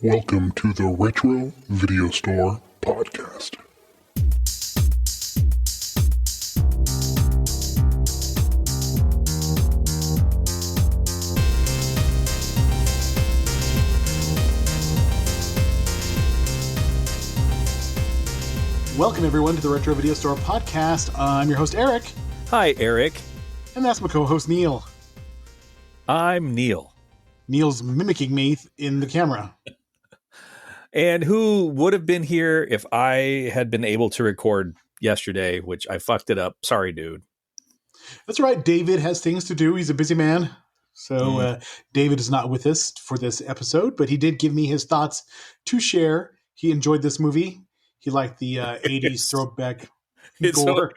Welcome to the Retro Video Store Podcast. Welcome, everyone, to the Retro Video Store Podcast. I'm your host, Eric. Hi, Eric. And that's my co-host, Neil. I'm Neil. Neil's mimicking me in the camera. And who would have been here if I had been able to record yesterday, which I fucked it up. Sorry, dude. That's right. David has things to do. He's a busy man. So David is not with us for this episode, but he did give me his thoughts to share. He enjoyed this movie. He liked the 80s throwback gore.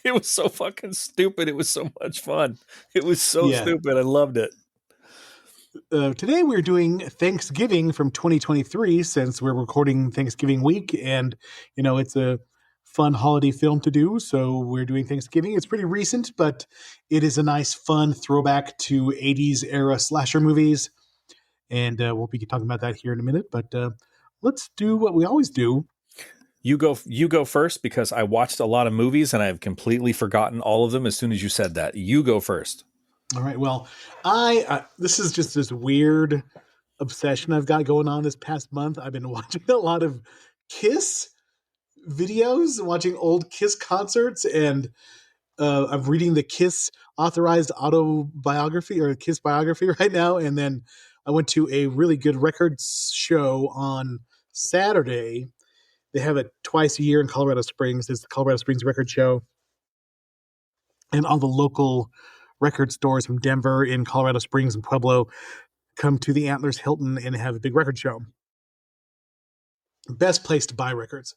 It was so fucking stupid. It was so much fun. It was so stupid. I loved it. Today we're doing Thanksgiving from 2023 since we're recording Thanksgiving week, and you know it's a fun holiday film to do, so we're doing Thanksgiving. It's pretty recent, but it is a nice fun throwback to 80s era slasher movies, and we'll be talking about that here in a minute, but let's do what we always do. You go first because I watched a lot of movies and I've completely forgotten all of them as soon as you said that. You go first. All right. Well, this is just this weird obsession I've got going on this past month. I've been watching a lot of Kiss videos, watching old Kiss concerts, and I'm reading the Kiss authorized autobiography or Kiss biography right now. And then I went to a really good records show on Saturday. They have it twice a year in Colorado Springs. It's the Colorado Springs Record Show. And all the local record stores from Denver, in Colorado Springs, and Pueblo come to the Antlers Hilton and have a big record show. Best place to buy records.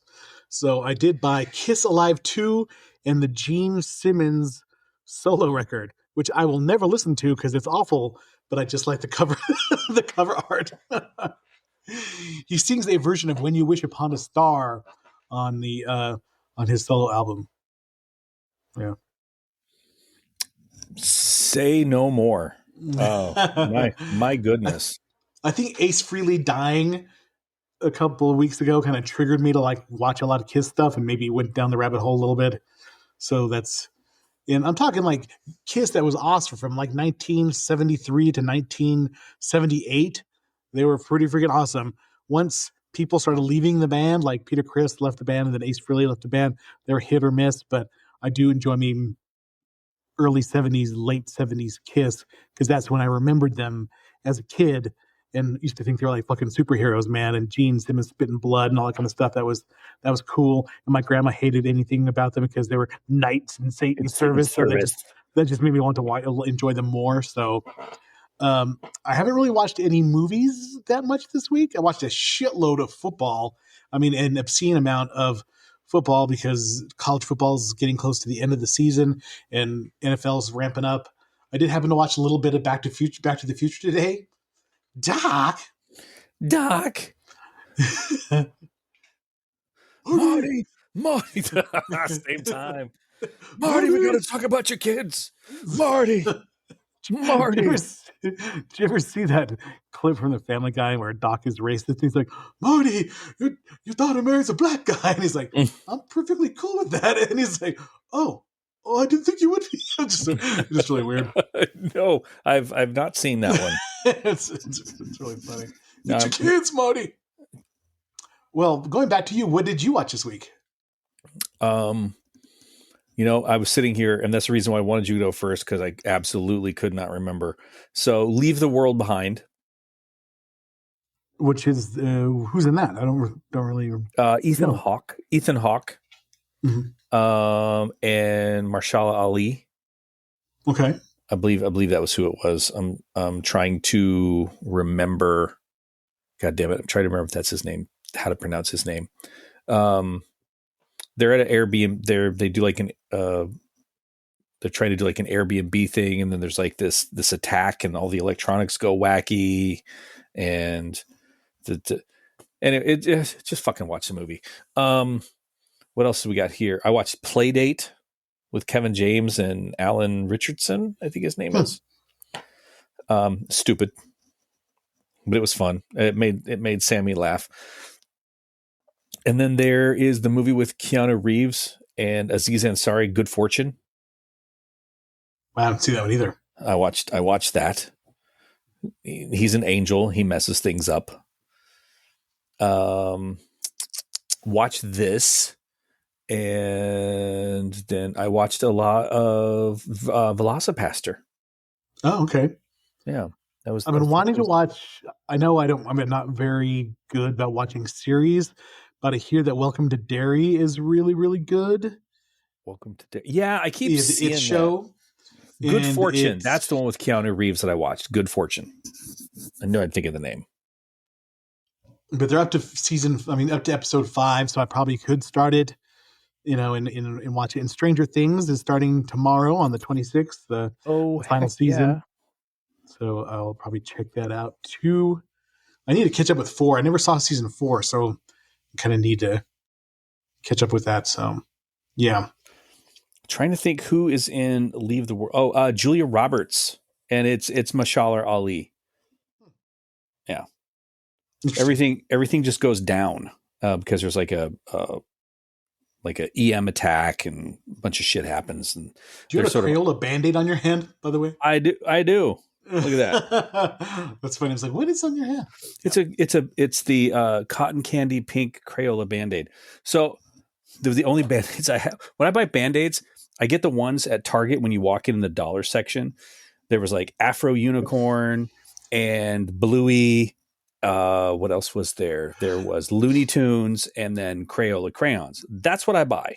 So I did buy Kiss Alive 2 and the Gene Simmons solo record, which I will never listen to because it's awful, but I just like the cover, the cover art. He sings a version of "When You Wish Upon a Star" on the on his solo album. Yeah. Say no more. Oh my goodness. I think Ace Frehley dying a couple of weeks ago kind of triggered me to like watch a lot of Kiss stuff and maybe went down the rabbit hole a little bit. So and I'm talking like Kiss that was awesome from like 1973 to 1978. They were pretty freaking awesome. Once people started leaving the band, like Peter Criss left the band and then Ace Frehley left the band, they were hit or miss, but I do enjoy me early 70s, late 70s Kiss, because that's when I remembered them as a kid and used to think they were like fucking superheroes, man, and Gene Simmons spitting blood and all that kind of stuff. That was cool. And my grandma hated anything about them because they were knights in Satan's service. So that just made me want to enjoy them more. So I haven't really watched any movies that much this week. I watched a shitload of football. I mean, an obscene amount of football because college football is getting close to the end of the season and NFL's ramping up. I did happen to watch a little bit of Back to the Future today. Doc. Marty. Same time. Marty, we gotta talk about your kids. Marty. Did you ever see that clip from the Family Guy where Doc is racist? He's like, Marty, your daughter marries a black guy. And he's like, I'm perfectly cool with that. And he's like, oh, I didn't think you would be. Just really weird. No, I've not seen that one. it's really funny. Get your kids, Marty. Well, going back to you, what did you watch this week? You know, I was sitting here, and that's the reason why I wanted you to go first, because I absolutely could not remember. So, Leave the World Behind. Which is, who's in that? I don't really... Ethan Hawke. Mm-hmm. And Mahershala Ali. Okay. I believe that was who it was. I'm trying to remember. God damn it. I'm trying to remember if that's his name, how to pronounce his name. They're at an Airbnb. They do like they're trying to do like an Airbnb thing, and then there's like this attack, and all the electronics go wacky, and it just fucking watch the movie. What else do we got here? I watched Playdate with Kevin James and Alan Richardson, I think his name is. Stupid. but it was fun. It made Sammy laugh. And then there is the movie with Keanu Reeves and Aziz Ansari, Good Fortune. I haven't seen that one either. I watched that. He's an angel. He messes things up. Watch this, and then I watched a lot of Velocipaster. Oh, okay. Yeah, I've been wanting to watch. I know I'm not very good about watching series, but I hear that Welcome to Derry is really, really good. Welcome to yeah. I keep seeing It's that. show. Good Fortune. That's the one with Keanu Reeves that I watched. Good Fortune. I knew I'd think of the name. But they're up to episode 5, so I probably could start it, and watch it. And Stranger Things is starting tomorrow on the 26th, the final season. Yeah. So I'll probably check that out too. I need to catch up with 4. I never saw season 4, so I kind of need to catch up with that. So, yeah. Trying to think who is in Leave the World. Oh, Julia Roberts, and it's Mashallah Ali. Yeah, everything just goes down because there's like a EM attack and a bunch of shit happens. And do you have a Crayola Band-Aid on your hand, by the way? I do. Look at that. That's funny. It's like, what is on your hand? It's the cotton candy pink Crayola Band-Aid. So they're the only Band-Aids I have. When I buy Band-Aids, I get the ones at Target when you walk in the dollar section. There was like Afro Unicorn and Bluey. What else was there? There was Looney Tunes and then Crayola crayons. That's what I buy.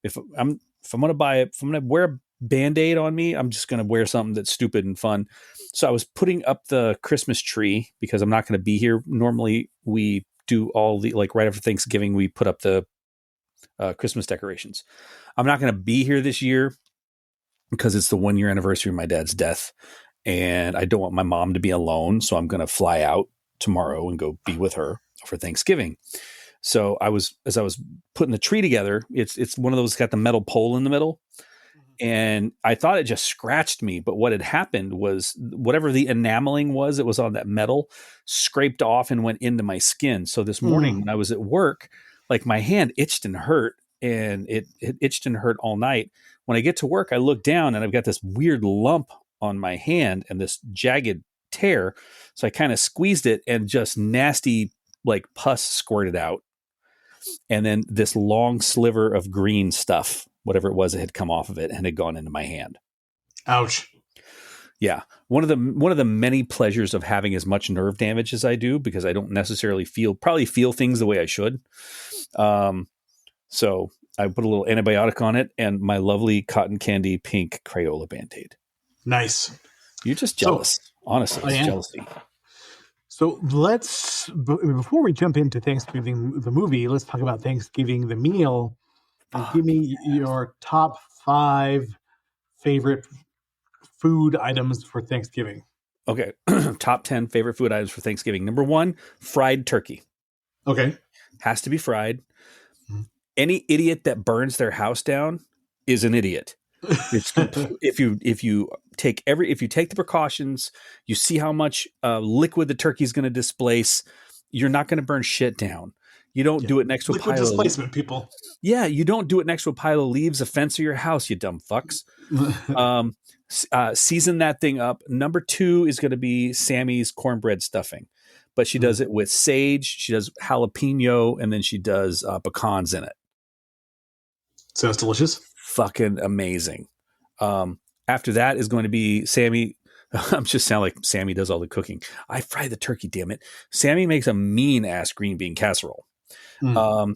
If I'm going to wear a Band-Aid on me, I'm just going to wear something that's stupid and fun. So I was putting up the Christmas tree because I'm not going to be here. Normally we do all the, like right after Thanksgiving, we put up the Christmas decorations. I'm not going to be here this year because it's the 1-year anniversary of my dad's death. And I don't want my mom to be alone. So I'm going to fly out tomorrow and go be with her for Thanksgiving. So as I was putting the tree together, it's one of those got the metal pole in the middle. And I thought it just scratched me. But what had happened was whatever the enameling was, it was on that metal, scraped off and went into my skin. So this morning when I was at work, like my hand itched and hurt, and it itched and hurt all night. When I get to work, I look down and I've got this weird lump on my hand and this jagged tear. So I kind of squeezed it and just nasty like pus squirted out. And then this long sliver of green stuff, whatever it was that had come off of it, and had gone into my hand. Ouch. Yeah. One of the many pleasures of having as much nerve damage as I do, because I don't necessarily feel things the way I should. So I put a little antibiotic on it and my lovely cotton candy pink Crayola Band-Aid. Nice. You're just jealous. Honestly, it's jealousy. So before we jump into Thanksgiving, the movie, let's talk about Thanksgiving, the meal. Give me your top 5 favorite food items for Thanksgiving. Okay. Top 10 favorite food items for Thanksgiving. Number 1, fried turkey. Okay. Has to be fried. Any idiot that burns their house down is an idiot. It's if you take the precautions, you see how much liquid the turkey is going to displace. You're not going to burn shit down. You don't do it next to a pile displacement, people. Yeah, you don't do it next to a pile of leaves, a fence, or your house. You dumb fucks. Season that thing up. Number 2 is going to be Sammy's cornbread stuffing, but she does it with sage. She does jalapeno, and then she does pecans in it. Sounds delicious. Fucking amazing. After that is going to be Sammy. I'm just sound like Sammy does all the cooking. I fry the turkey, damn it. Sammy makes a mean ass green bean casserole. The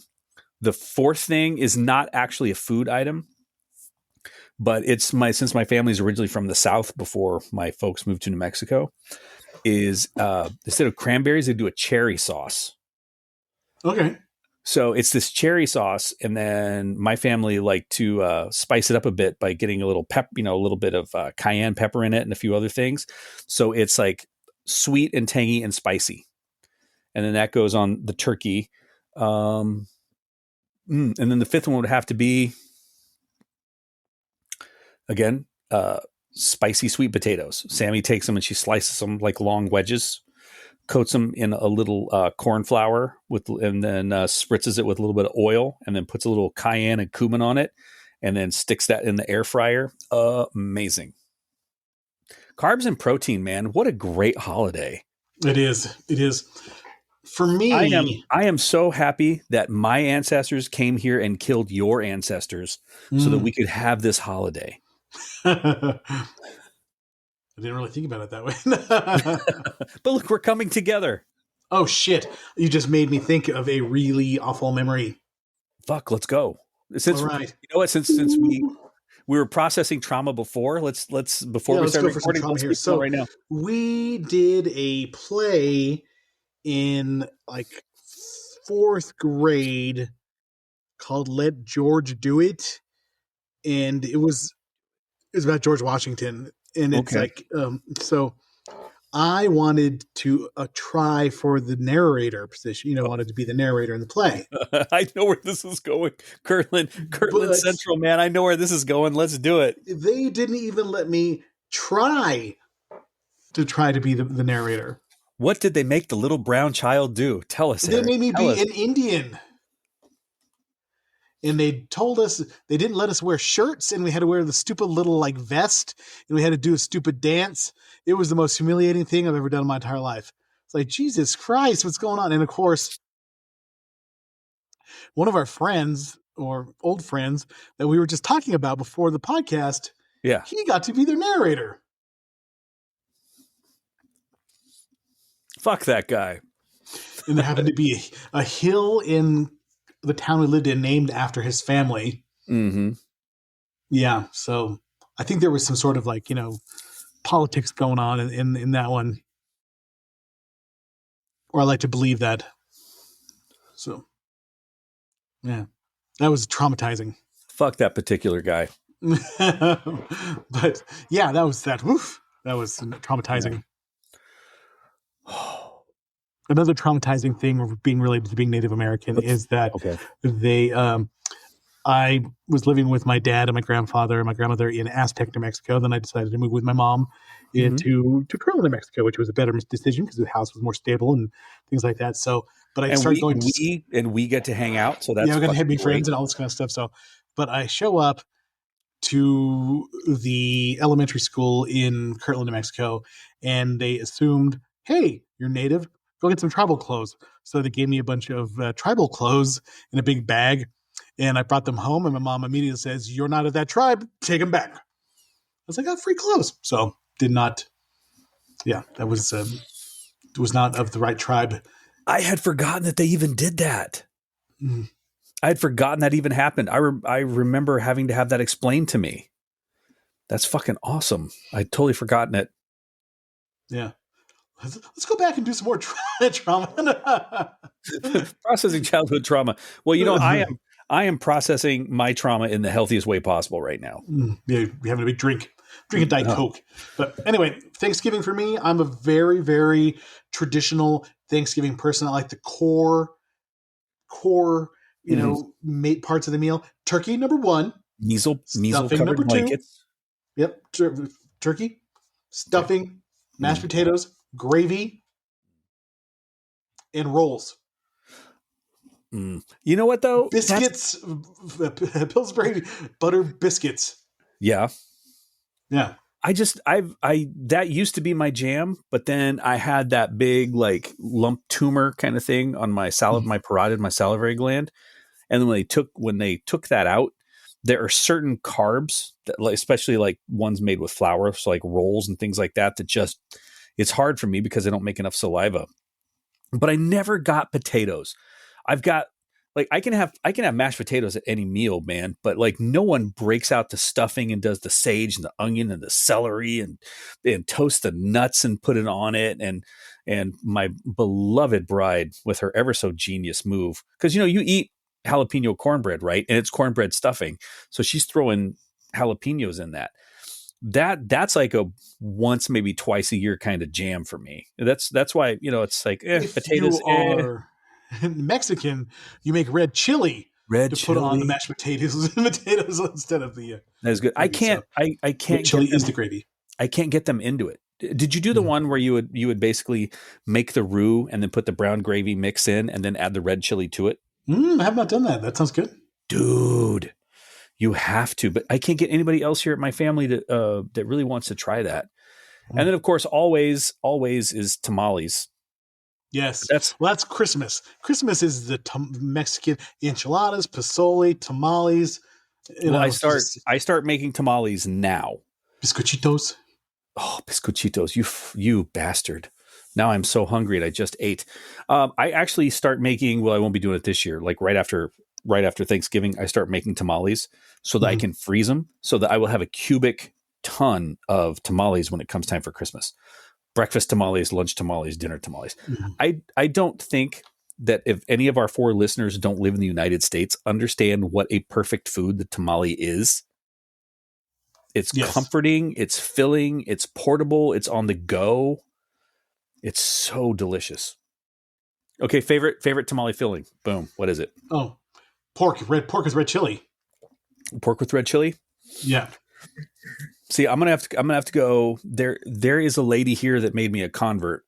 4th thing is not actually a food item, but it's since my family's originally from the South before my folks moved to New Mexico, is instead of cranberries, they do a cherry sauce. Okay. So it's this cherry sauce, and then my family like to spice it up a bit by getting a little a little bit of cayenne pepper in it and a few other things. So it's like sweet and tangy and spicy. And then that goes on the turkey. And then the 5th one would have to be, again, spicy sweet potatoes. Sammy takes them and she slices them like long wedges. coats them in a little corn flour and then spritzes it with a little bit of oil, and then puts a little cayenne and cumin on it, and then sticks that in the air fryer. Amazing. Carbs and protein, man. What a great holiday. It is. It is. For me, I am so happy that my ancestors came here and killed your ancestors so that we could have this holiday. I didn't really think about it that way. But look, we're coming together. Oh, shit. You just made me think of a really awful memory. Fuck, let's go. All right. You know what? Since we were processing trauma before, let's go for some recording, trauma here. So right now. We did a play in like 4th grade called Let George Do It. And it was about George Washington. And it's like, so I wanted to try for the narrator position. Wanted to be the narrator in the play. I know where this is going. Kirtland Central, man. I know where this is going. Let's do it. They didn't even let me try to be the narrator. What did they make the little brown child do? Tell us. They made me be an Indian. And they told us they didn't let us wear shirts, and we had to wear the stupid little like vest, and we had to do a stupid dance. It was the most humiliating thing I've ever done in my entire life. It's like, Jesus Christ, what's going on? And of course, one of our friends or old friends that we were just talking about before the podcast, he got to be their narrator. Fuck that guy. And there happened to be a hill in the town we lived in named after his family. Mm-hmm. Yeah, so I think there was some sort of like, politics going on in that one. Or I like to believe that. So, yeah, that was traumatizing. Fuck that particular guy. But yeah, that was that. Woof, that was traumatizing. Yeah. Another traumatizing thing of being related to being Native American is that I was living with my dad and my grandfather and my grandmother in Aztec, New Mexico. Then I decided to move with my mom to Corona, New Mexico, which was a better decision because the house was more stable and things like that. So, but I started going and we get to hang out. So that's we're going to have friends and all this kind of stuff. So, but I show up to the elementary school in Kirtland, New Mexico, and they assumed, hey, you're Native. Go get some tribal clothes. So they gave me a bunch of tribal clothes in a big bag, and I brought them home, and my mom immediately says, you're not of that tribe, take them back. I was like, I got free clothes. So that was not of the right tribe. I had forgotten that they even did that. Mm. I had forgotten that even happened. I remember having to have that explained to me. That's fucking awesome. I'd totally forgotten it. Yeah. Let's go back and do some more trauma. Processing childhood trauma. Well, I am processing my trauma in the healthiest way possible right now. Yeah, we're having a big drink a Diet Coke. But anyway, Thanksgiving for me, I'm a very, very traditional Thanksgiving person. I like the core, parts of the meal. Turkey, number one. Measle covered blankets. Yep. Turkey, stuffing, mashed potatoes, gravy, and rolls. You know what though? Biscuits, Pillsbury butter biscuits. Yeah. Yeah. That used to be my jam, but then I had that big like lump tumor kind of thing on my my parotid, my salivary gland. And then when they took that out, there are certain carbs that, especially like ones made with flour, so like rolls and things like that just, it's hard for me because I don't make enough saliva. But I never got potatoes. I've got I can have mashed potatoes at any meal, man, but like no one breaks out the stuffing and does the sage and the onion and the celery and toast the nuts and put it on it. And my beloved bride with her ever so genius move, because you eat jalapeno cornbread, right? And it's cornbread stuffing. So she's throwing jalapenos in that. That's like a once, maybe twice a year kind of jam for me. That's why, it's like if potatoes. You are Mexican, you make red chili put on the mashed potatoes instead of the. That is good. I can't chili get is the gravy. I can't get them into it. Did you do the one where you would basically make the roux and then put the brown gravy mix in and then add the red chili to it? I have not done that. That sounds good. Dude, you have to. But I can't get anybody else here at my family that really wants to try that. And then, of course, always is tamales. Yes. That's Christmas. Christmas is the Mexican enchiladas, pozole, tamales. I start making tamales now. Bizcochitos. Oh, bizcochitos, you bastard. Now I'm so hungry and I just ate. I actually start making, well, I won't be doing it this year. Like right after Thanksgiving, I start making tamales so that I can freeze them so that I will have a cubic ton of tamales when it comes time for Christmas. Breakfast tamales, lunch tamales, dinner tamales. I don't think that if any of our 4 listeners don't live in the United States, understand what a perfect food the tamale is. It's comforting, it's filling, it's portable, it's on the go. It's so delicious. Okay, favorite tamale filling. Boom. What is it? Oh, pork. Pork is red chili. Pork with red chili? Yeah. See, I'm gonna have to go. There is a lady here that made me a convert.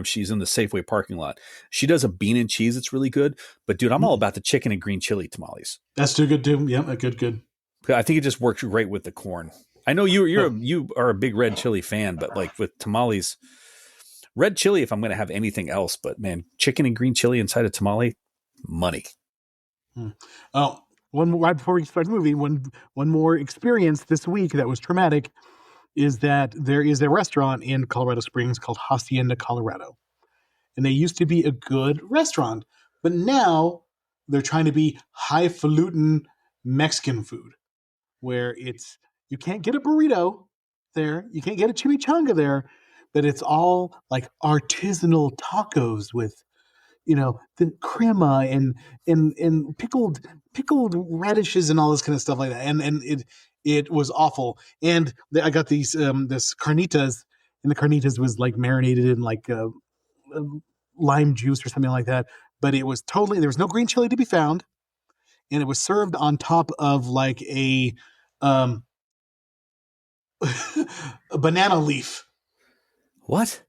She's in the Safeway parking lot. She does a bean and cheese. It's really good. But dude, I'm all about the chicken and green chili tamales. That's too good too. Yeah, good. I think it just works great with the corn. I know you are a big red chili fan, but like with tamales, red chili if I'm going to have anything else. But man, chicken and green chili inside a tamale, money. Oh, right before we start the movie, one more experience this week that was traumatic is that there is a restaurant in Colorado Springs called Hacienda Colorado. And they used to be a good restaurant, but now they're trying to be highfalutin Mexican food where you can't get a burrito there, you can't get a chimichanga there, but it's all like artisanal tacos with the crema and pickled radishes and all this kind of stuff like that. And it was awful. And I got these this carnitas, and the carnitas was like marinated in like lime juice or something like that. But it was there was no green chili to be found, and it was served on top of like a a banana leaf. What?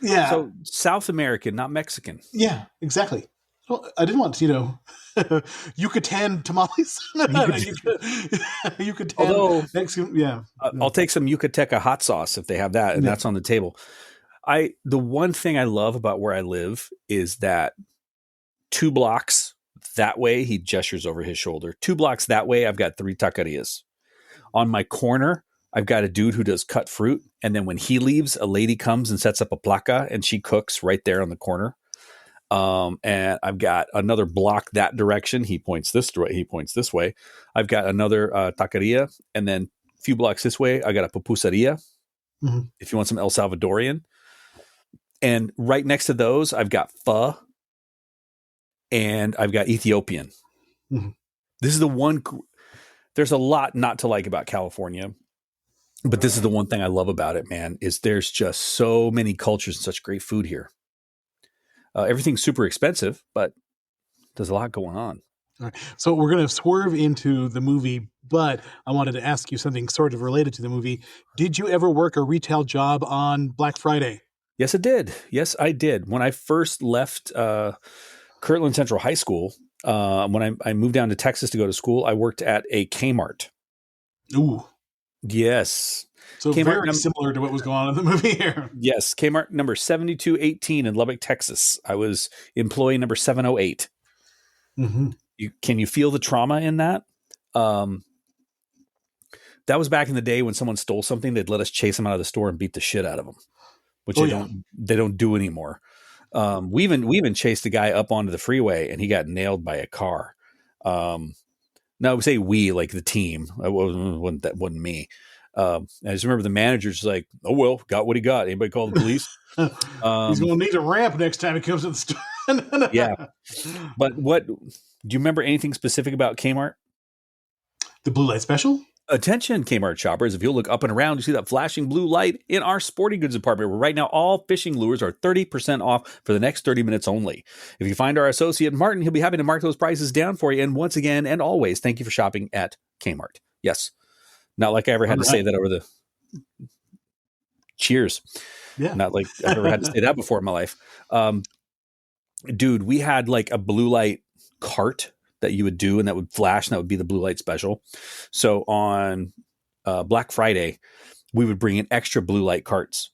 Yeah. So South American, not Mexican. Yeah, exactly. Well, I didn't want, Yucatan tamales. Yucatan. Although, Mexican, yeah. I'll take some Yucateca hot sauce if they have that, and that's on the table. The one thing I love about where I live is that 2 blocks that way, he gestures over his shoulder. 2 blocks that way, I've got 3 taquerias. On my corner, I've got a dude who does cut fruit. And then when he leaves, a lady comes and sets up a placa and she cooks right there on the corner. And I've got another block that direction. He points this way. I've got another taqueria. And then a few blocks this way, I got a pupuseria. If you want some El Salvadorian. And right next to those, I've got pho and I've got Ethiopian. This is the one. There's a lot not to like about California. But this is the one thing I love about it, man, is there's just so many cultures and such great food here. Everything's super expensive, but there's a lot going on. All right. So we're going to swerve into the movie, but I wanted to ask you something sort of related to the movie. Did you ever work a retail job on Black Friday? Yes, I did. When I first left Kirtland Central High School, when I moved down to Texas to go to school, I worked at a Kmart. Ooh. Yes. So Kmart very similar to what was going on in the movie here. Yes. Kmart number 7218 in Lubbock, Texas. I was employee number 708. Can you feel the trauma in that? That was back in the day when someone stole something, they'd let us chase them out of the store and beat the shit out of them, which they don't do anymore. We even chased a guy up onto the freeway and he got nailed by a car. No, I would say we, like the team. That wasn't me. I just remember the manager's like, "Oh well, got what he got. Anybody call the police?" He's going to need a ramp next time he comes to the store. Yeah, but do you remember anything specific about Kmart? The blue light special. Attention, Kmart shoppers! If you'll look up and around, you see that flashing blue light in our sporting goods department. Where right now, all fishing lures are 30% off for the next 30 minutes only. If you find our associate Martin, he'll be happy to mark those prices down for you. And once again, and always, thank you for shopping at Kmart. Yes, not like I ever had to say that over the Cheers. Yeah. Not like I've ever had to say that before in my life. Dude, we had like a blue light cart that you would do and that would flash, and that would be the blue light special. So on Black Friday, we would bring in extra blue light carts,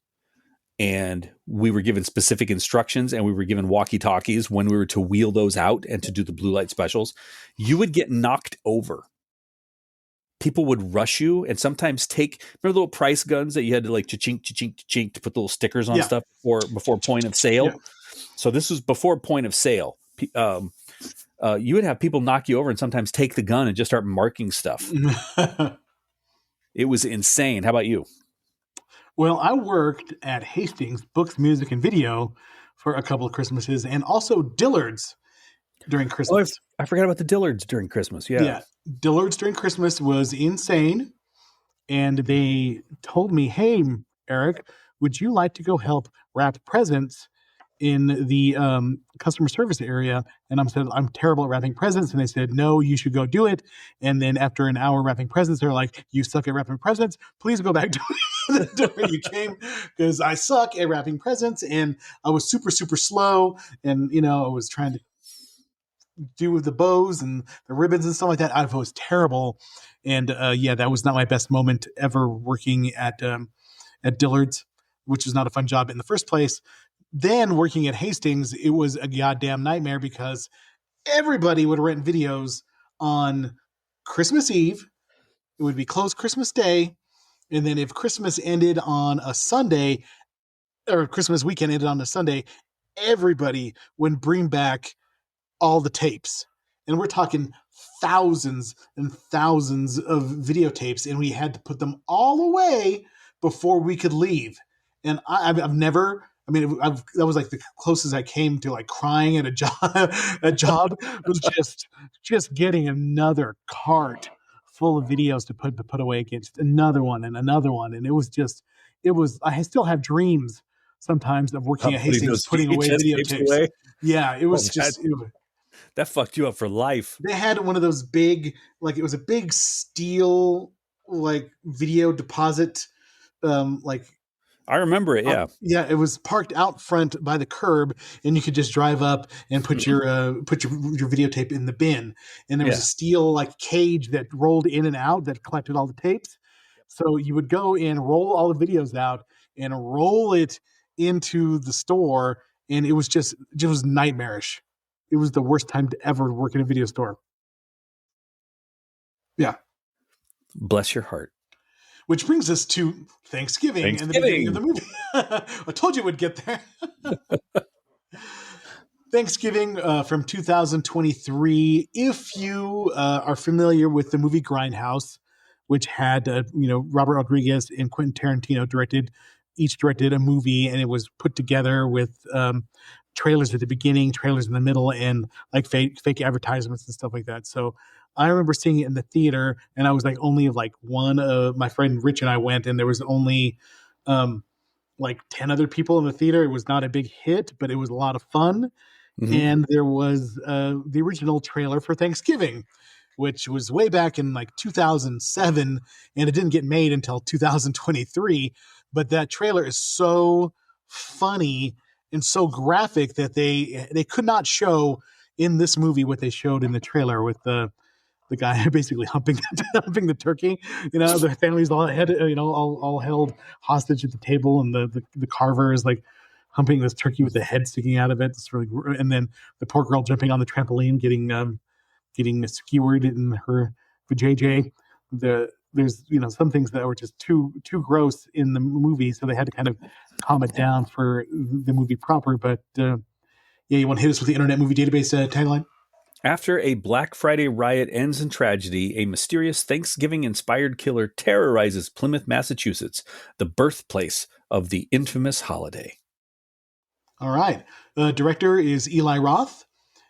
and we were given specific instructions, and we were given walkie-talkies when we were to wheel those out and to do the blue light specials. You would get knocked over. People would rush you and sometimes take, remember the little price guns that you had to like cha-chink, cha-chink, cha-chink to put little stickers on stuff before point of sale. Yeah. So this was before point of sale. You would have people knock you over and sometimes take the gun and just start marking stuff. It was insane. How about you? Well, I worked at Hastings Books, Music, and Video for a couple of Christmases, and also Dillard's during Christmas. I forgot about the Dillards during Christmas. Yeah. Dillard's during Christmas was insane. And they told me, hey, Eric, would you like to go help wrap presents in the customer service area? And I said, I'm terrible at wrapping presents. And they said, no, you should go do it. And then after an hour wrapping presents, they're like, you suck at wrapping presents. Please go back to where you came, because I suck at wrapping presents. And I was super, super slow. And, I was trying to do with the bows and the ribbons and stuff like that. I was terrible. And that was not my best moment ever working at Dillard's, which was not a fun job in the first place. Then working at Hastings, it was a goddamn nightmare because everybody would rent videos on Christmas Eve. It would be closed Christmas Day. And then if Christmas ended on a Sunday, or Christmas weekend ended on a Sunday, everybody would bring back all the tapes. And we're talking thousands and thousands of videotapes, and we had to put them all away before we could leave. And I've never, that was like the closest I came to like crying at a job. A job was just getting another cart full of videos to put away against another one and another one. And I still have dreams sometimes of working at Hastings, putting away videotapes. Yeah, it was that fucked you up for life. They had one of those big, like it was a big steel, like video deposit, I remember it. Yeah. It was parked out front by the curb, and you could just drive up and put your videotape in the bin. And there was a steel like cage that rolled in and out that collected all the tapes. So you would go and roll all the videos out and roll it into the store, and it was nightmarish. It was the worst time to ever work in a video store. Yeah. Bless your heart. Which brings us to Thanksgiving and the beginning of the movie. I told you it would get there. Thanksgiving from 2023. If you are familiar with the movie Grindhouse, which had Robert Rodriguez and Quentin Tarantino each directed a movie, and it was put together with trailers at the beginning, trailers in the middle, and like fake advertisements and stuff like that. So I remember seeing it in the theater, and I was like only like one of my friend Rich and I went, and there was only like 10 other people in the theater. It was not a big hit, but it was a lot of fun. Mm-hmm. And there was the original trailer for Thanksgiving, which was way back in like 2007, and it didn't get made until 2023. But that trailer is so funny and so graphic that they could not show in this movie what they showed in the trailer with the guy basically humping the turkey. The family's all held hostage at the table, and the carver is like humping this turkey with the head sticking out of it. It's really, and then the poor girl jumping on the trampoline, getting skewered in her vajayjay. There's some things that were just too gross in the movie, so they had to kind of calm it down for the movie proper. But you want to hit us with the Internet Movie Database tagline? After a Black Friday riot ends in tragedy, a mysterious Thanksgiving-inspired killer terrorizes Plymouth, Massachusetts, the birthplace of the infamous holiday. All right. Director is Eli Roth.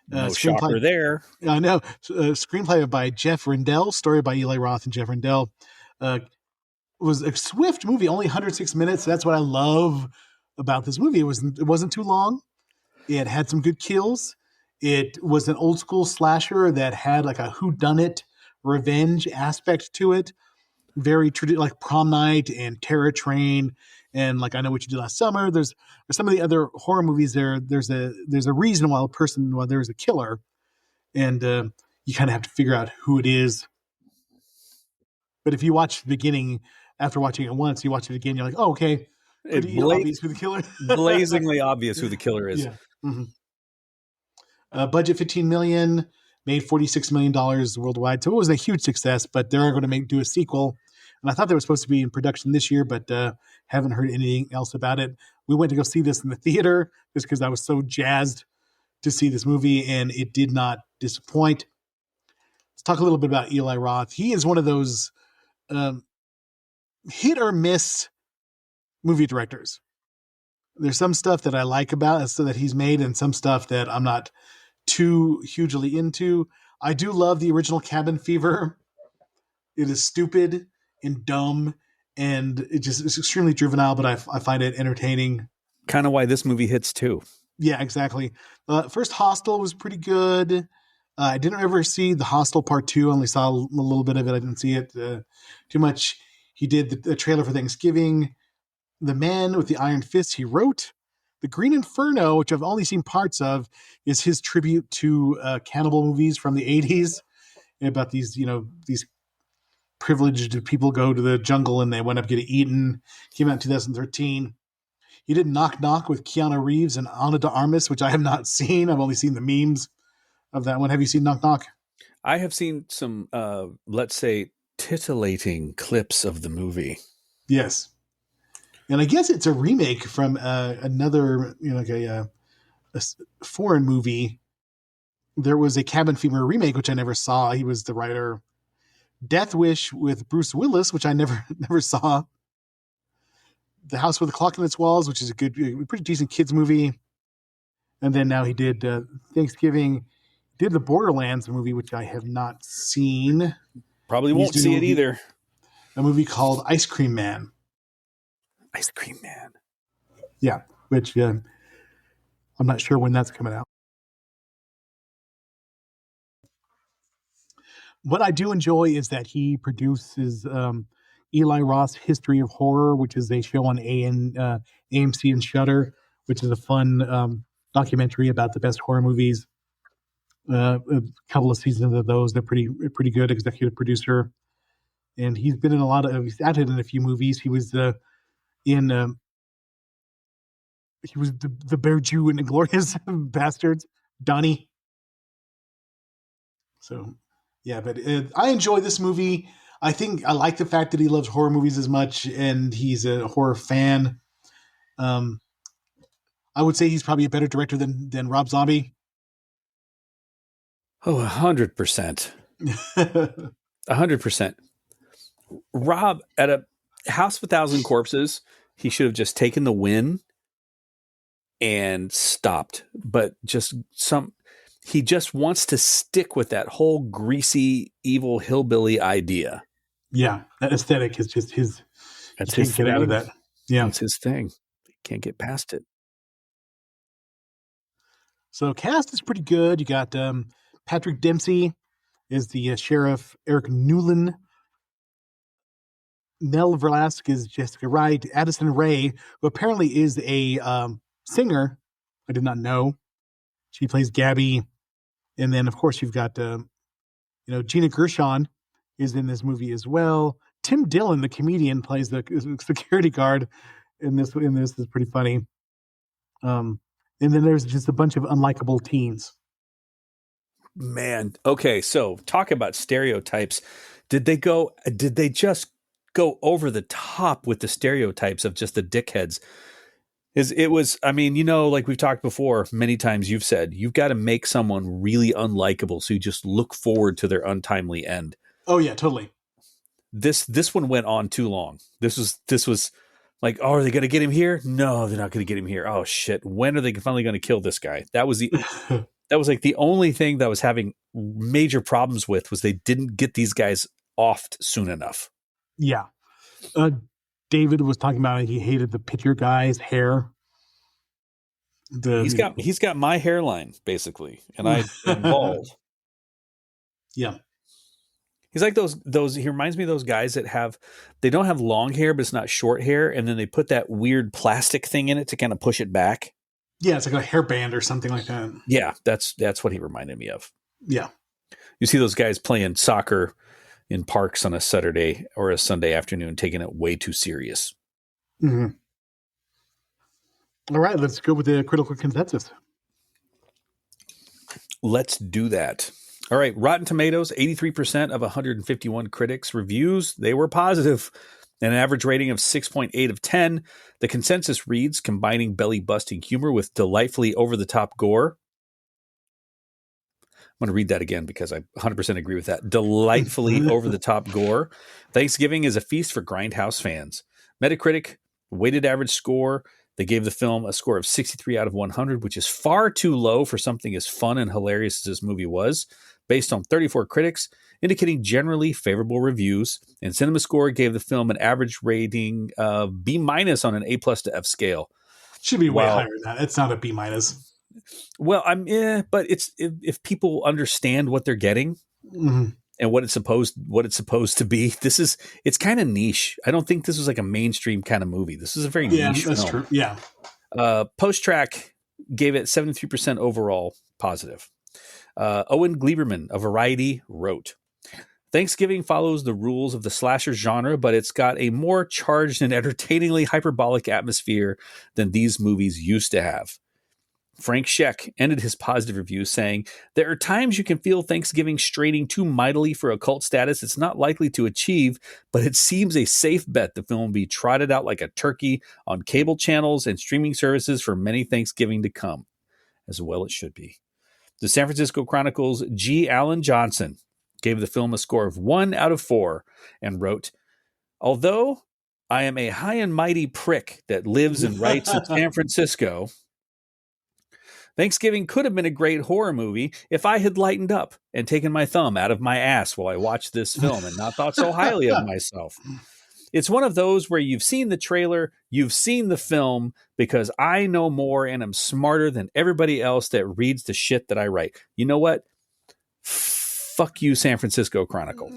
No shocker there. I know. Screenplay by Jeff Rendell. Story by Eli Roth and Jeff Rendell. Was a swift movie, only 106 minutes. That's what I love about this movie. It wasn't too long. It had some good kills. It was an old school slasher that had like a whodunit revenge aspect to it. Very traditional, like Prom Night and Terror Train and like I Know What You Did Last Summer. There's some of the other horror movies. There's a reason why there's a killer, and you kind of have to figure out who it is. But if you watch the beginning after watching it once, you watch it again, you're like, oh, okay, pretty obvious who the killer. Blazingly obvious who the killer is. Yeah. Mm-hmm. Budget $15 million, made $46 million worldwide. So it was a huge success, but they're going to do a sequel. And I thought they were supposed to be in production this year, but haven't heard anything else about it. We went to go see this in the theater just because I was so jazzed to see this movie, and it did not disappoint. Let's talk a little bit about Eli Roth. He is one of those hit or miss movie directors. There's some stuff that I like about so that he's made, and some stuff that I'm not too hugely into. I do love the original Cabin Fever. It is stupid and dumb, and it's extremely juvenile, but I find it entertaining. Kind of why this movie hits too. Yeah, exactly. First Hostel was pretty good. I didn't ever see the Hostel Part 2. I only saw a little bit of it. I didn't see it too much. He did the trailer for Thanksgiving. The Man with the Iron Fist he wrote. The Green Inferno, which I've only seen parts of, is his tribute to cannibal movies from the 80s about these privileged people go to the jungle and they wind up getting eaten. Came out in 2013. He did Knock Knock with Keanu Reeves and Ana de Armas, which I have not seen. I've only seen the memes of that one. Have you seen Knock Knock? I have seen some, let's say, titillating clips of the movie. Yes. And I guess it's a remake from another, like a foreign movie. There was a Cabin Fever remake, which I never saw. He was the writer. Death Wish with Bruce Willis, which I never saw. The House with a Clock in Its Walls, which is a pretty decent kids movie. And then now he did Thanksgiving. Did the Borderlands movie, which I have not seen. Probably won't see it either. A movie called Ice Cream Man. Ice Cream Man. Yeah, which I'm not sure when that's coming out. What I do enjoy is that he produces Eli Roth's History of Horror, which is a show on AMC and Shudder, which is a fun documentary about the best horror movies. A couple of seasons of those. They're pretty good. Executive producer. And he's been in he's acted in a few movies. He was he was the Bear Jew in Inglourious Bastards, Donnie. So, yeah, but I enjoy this movie. I think I like the fact that he loves horror movies as much, and he's a horror fan. I would say he's probably a better director than Rob Zombie. Oh, 100%. 100%. Rob, at a House of a Thousand Corpses, he should have just taken the win and stopped. But he just wants to stick with that whole greasy, evil hillbilly idea. Yeah, that aesthetic is just his. That's his thing. Get out of that. Yeah, that's his thing. He can't get past it. So cast is pretty good. You got Patrick Dempsey is the sheriff. Eric Newland. Nell Velasquez, Jessica Wright, Addison Rae, who apparently is a singer. I did not know. She plays Gabby. And then, of course, you've got, Gina Gershon is in this movie as well. Tim Dillon, the comedian, plays the security guard in this. This is pretty funny. And then there's just a bunch of unlikable teens. Man, okay, so talk about stereotypes. Did they just go over the top with the stereotypes of just the dickheads? Like we've talked before many times, you've said you've got to make someone really unlikable so you just look forward to their untimely end. Oh yeah, totally. This one went on too long. This was like, oh, are they going to get him here? No, they're not going to get him here. Oh shit, when are they finally going to kill this guy? That was like the only thing that I was having major problems with was they didn't get these guys offed soon enough. Yeah. David was talking about he hated the pitcher guy's hair. He's got my hairline basically, and I am bald. Yeah. He's like those. He reminds me of those guys that they don't have long hair, but it's not short hair, and then they put that weird plastic thing in it to kind of push it back. Yeah, it's like a hairband or something like that. Yeah, that's what he reminded me of. Yeah. You see those guys playing soccer in parks on a Saturday or a Sunday afternoon, taking it way too serious. Mm-hmm. All right, let's go with the critical consensus. Let's do that. All right, Rotten Tomatoes, 83% of 151 critics reviews, they were positive, and an average rating of 6.8 of 10. The consensus reads, combining belly-busting humor with delightfully over-the-top gore. I'm going to read that again because I 100% agree with that. Delightfully over-the-top gore. Thanksgiving is a feast for Grindhouse fans. Metacritic, weighted average score, they gave the film a score of 63 out of 100, which is far too low for something as fun and hilarious as this movie was, based on 34 critics, indicating generally favorable reviews. And CinemaScore gave the film an average rating of B- on an A+ to F scale. Should be way higher than that. It's not a B-. Well, but it's if people understand what they're getting and what it's supposed to be, it's kind of niche. I don't think this was like a mainstream kind of movie. This is a very niche that's film. true. Yeah. Post-Track gave it 73% overall positive. Owen Gleiberman of Variety wrote, Thanksgiving follows the rules of the slasher genre, but it's got a more charged and entertainingly hyperbolic atmosphere than these movies used to have. Frank Scheck ended his positive review saying, there are times you can feel Thanksgiving straining too mightily for a cult status it's not likely to achieve, but it seems a safe bet the film will be trotted out like a turkey on cable channels and streaming services for many Thanksgiving to come. As well it should be. The San Francisco Chronicle's G. Allen Johnson gave the film a score of 1 out of 4 and wrote, although I am a high and mighty prick that lives and writes in San Francisco, Thanksgiving could have been a great horror movie if I had lightened up and taken my thumb out of my ass while I watched this film and not thought so highly of myself. It's one of those where you've seen the trailer, you've seen the film, because I know more and I'm smarter than everybody else that reads the shit that I write. You know what? Fuck you, San Francisco Chronicle.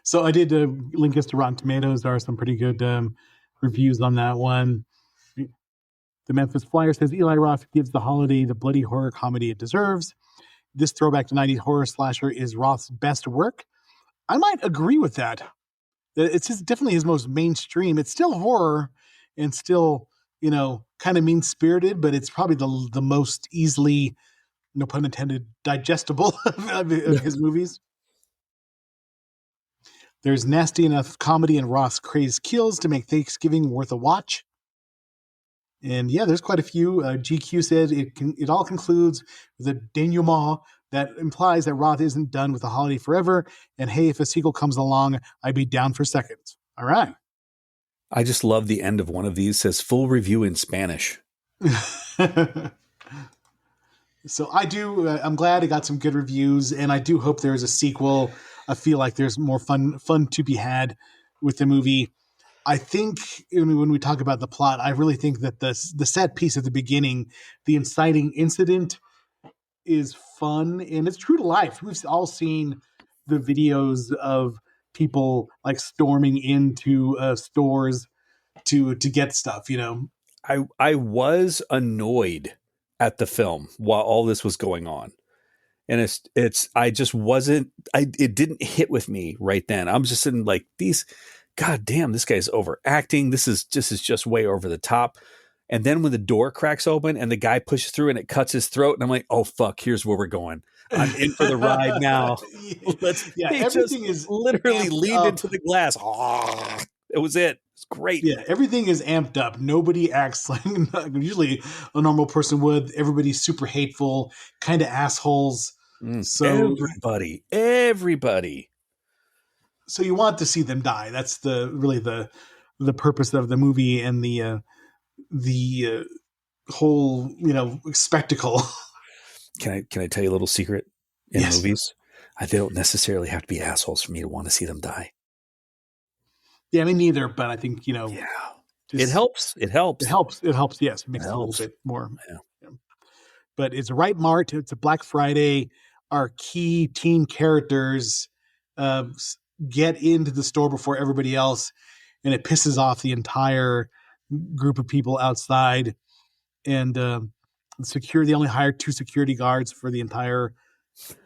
So I did link us to Rotten Tomatoes. There are some pretty good reviews on that one. The Memphis Flyer says Eli Roth gives the holiday the bloody horror comedy it deserves. This throwback to 90s horror slasher is Roth's best work. I might agree with that. It's definitely his most mainstream. It's still horror and still, kind of mean-spirited, but it's probably the most easily, no pun intended, digestible of his movies. There's nasty enough comedy in Roth's crazed kills to make Thanksgiving worth a watch. And yeah, there's quite a few. GQ said it all concludes with a denouement that implies that Roth isn't done with the holiday forever. And hey, if a sequel comes along, I'd be down for seconds. All right. I just love the end of one of these. Says full review in Spanish. So I do. I'm glad it got some good reviews, and I do hope there's a sequel. I feel like there's more fun to be had with the movie. I think when we talk about the plot, I really think that the set piece at the beginning, the inciting incident, is fun and it's true to life. We've all seen the videos of people like storming into stores to get stuff. I was annoyed at the film while all this was going on. And I just wasn't, it didn't hit with me right then. I'm just sitting like God damn, this guy's overacting. This is just way over the top. And then when the door cracks open and the guy pushes through and it cuts his throat, and I'm like, oh fuck, here's where we're going. I'm in for the ride now. Everything is literally leaned into the glass. Oh, it was it. It's great. Yeah, everything is amped up. Nobody acts like usually a normal person would. Everybody's super hateful, kind of assholes. So everybody. So you want to see them die. That's really the purpose of the movie and the whole spectacle. Can I tell you a little secret in movies? They don't necessarily have to be assholes for me to want to see them die. Yeah, me neither. But I think it helps. It helps. Yes, it makes it a little bit more. Yeah. But it's right Mart. It's a Black Friday. our key teen characters get into the store before everybody else, and it pisses off the entire group of people outside. And they only hired 2 security guards for the entire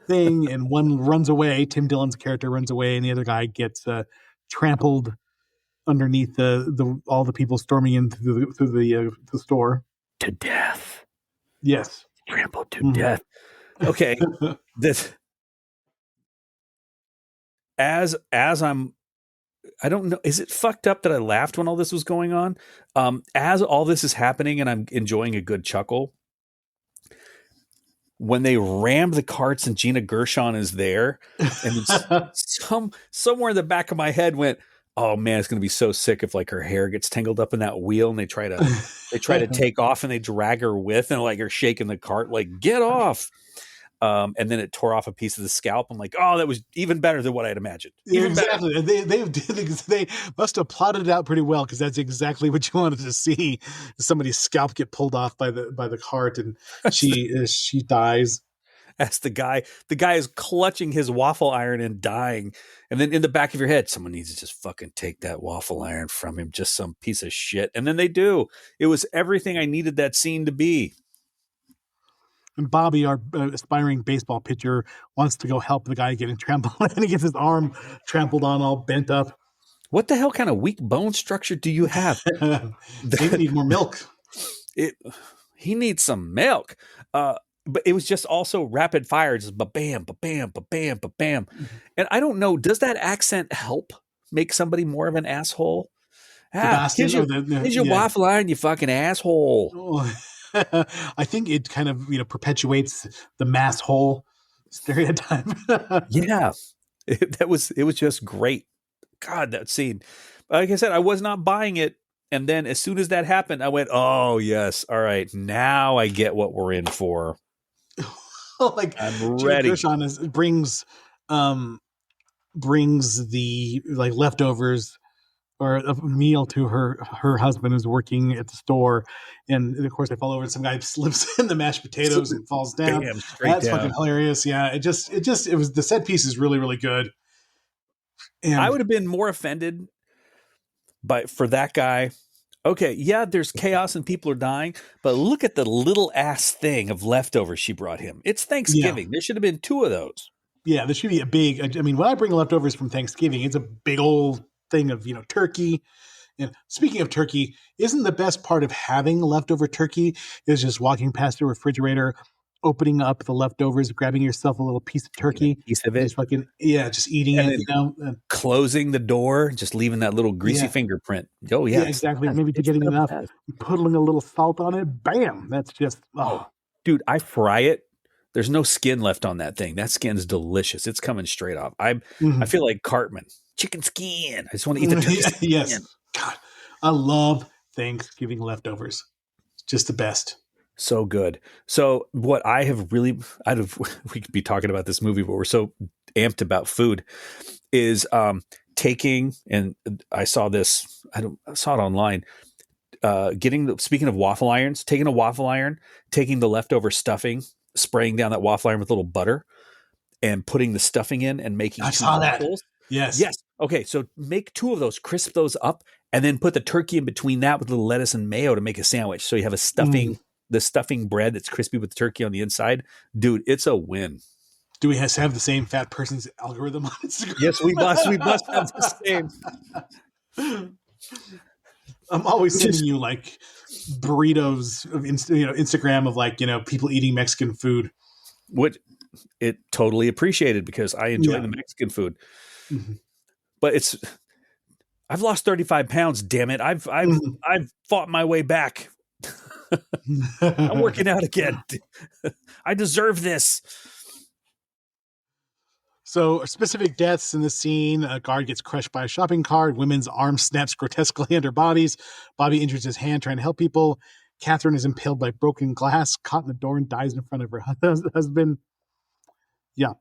thing, and one runs away. Tim Dillon's character runs away, and the other guy gets trampled underneath all the people storming in through the store to death. Yes, trampled to death. Okay, this as I don't know. Is it fucked up that I laughed when all this was going on? As all this is happening, and I'm enjoying a good chuckle. When they rammed the carts and Gina Gershon is there, and somewhere in the back of my head went, "Oh man, it's going to be so sick if like her hair gets tangled up in that wheel and they try to take off and they drag her with and like are shaking the cart like get off." And then it tore off a piece of the scalp. I'm like, oh, that was even better than what I'd imagined. Even exactly. They must have plotted it out pretty well, because that's exactly what you wanted to see: somebody's scalp get pulled off by the cart, and she dies. As the guy is clutching his waffle iron and dying, and then in the back of your head, someone needs to just fucking take that waffle iron from him, just some piece of shit. And then they do. It was everything I needed that scene to be. And Bobby, our aspiring baseball pitcher, wants to go help the guy getting trampled, and he gets his arm trampled on, all bent up. What the hell kind of weak bone structure do you have? They need more milk. He needs some milk. But it was just also rapid fire, just ba-bam, ba-bam, ba-bam, ba-bam. And I don't know, does that accent help make somebody more of an asshole? Here's your waffle iron, you fucking asshole. Oh. I think it kind of perpetuates the mass hole stereotype. Yeah, it was just great. God, that scene. Like I said, I was not buying it, and then as soon as that happened, I went, "Oh yes, all right, now I get what we're in for." Like I'm ready. Gershon brings the leftovers or a meal to her husband who's working at the store, and of course they fall over and some guy slips in the mashed potatoes and falls down. That's down. Fucking hilarious. Yeah, it was the set piece is really, really good. And I would have been more offended for that guy. Okay, yeah, there's chaos and people are dying, but look at the little ass thing of leftovers she brought him. It's Thanksgiving. Yeah. There should have been 2 of those. Yeah, there should be a big. I mean, when I bring leftovers from Thanksgiving, it's a big old thing of turkey. And speaking of turkey, isn't the best part of having leftover turkey is just walking past the refrigerator, opening up the leftovers, grabbing yourself a little piece of turkey, piece of it, just eating and it, closing the door, just leaving that little greasy fingerprint. Oh yeah, exactly. Maybe getting enough, puddling a little salt on it. Bam! That's just dude. I fry it. There's no skin left on that thing. That skin's delicious. It's coming straight off. I feel like Cartman. Chicken skin. I just want to eat the turkey skin. Yes. God, I love Thanksgiving leftovers. It's just the best. So good. So what I have really, we could be talking about this movie, but we're so amped about food, is taking, and I saw this, I saw it online, speaking of waffle irons, taking a waffle iron, taking the leftover stuffing, spraying down that waffle iron with a little butter, and putting the stuffing in and making I saw waffles. That. Yes. Okay, so make 2 of those, crisp those up, and then put the turkey in between that with a little lettuce and mayo to make a sandwich. So you have a stuffing, the stuffing bread that's crispy with the turkey on the inside. Dude, it's a win. Do we have the same fat person's algorithm on Instagram? Yes, we must. We must have the same. I'm always sending you like burritos of Instagram of people eating Mexican food. Which it totally appreciated because I enjoy the Mexican food. Mm-hmm. But I've lost 35 pounds. Damn it! I've fought my way back. I'm working out again. I deserve this. So specific deaths in the scene: a guard gets crushed by a shopping cart. Women's arm snaps grotesquely under Bobby's. Bobby injures his hand trying to help people. Catherine is impaled by broken glass, caught in the door, and dies in front of her husband. Yeah.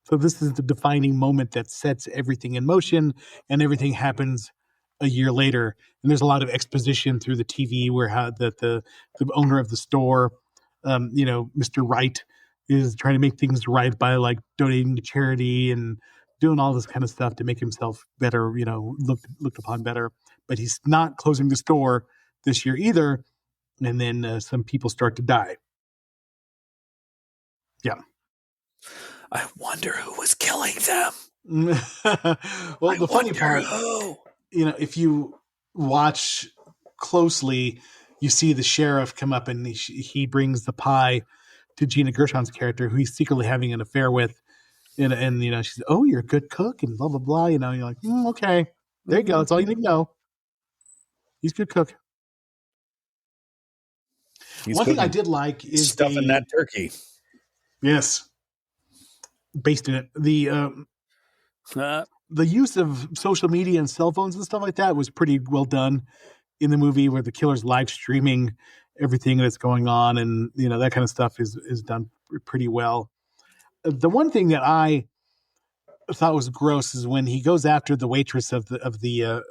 So this is the defining moment that sets everything in motion, and everything happens a year later. And there's a lot of exposition through the TV where the owner of the store, Mr. Wright, is trying to make things right by like donating to charity and doing all this kind of stuff to make himself better, looked upon better. But he's not closing the store this year either. And then some people start to die. Yeah. I wonder who was killing them. Well, the funny part, who. if you watch closely, you see the sheriff come up and he brings the pie to Gina Gershon's character, who he's secretly having an affair with. And she's, oh, you're a good cook and blah, blah, blah. You're like, okay, there you go. That's all you need to know. He's a good cook. One thing I did like is stuffing that turkey. Yes. Based in it. The use of social media and cell phones and stuff like that was pretty well done in the movie, where the killer's live streaming everything that's going on, and that kind of stuff is done pretty well. The one thing that I thought was gross is when he goes after the waitress of the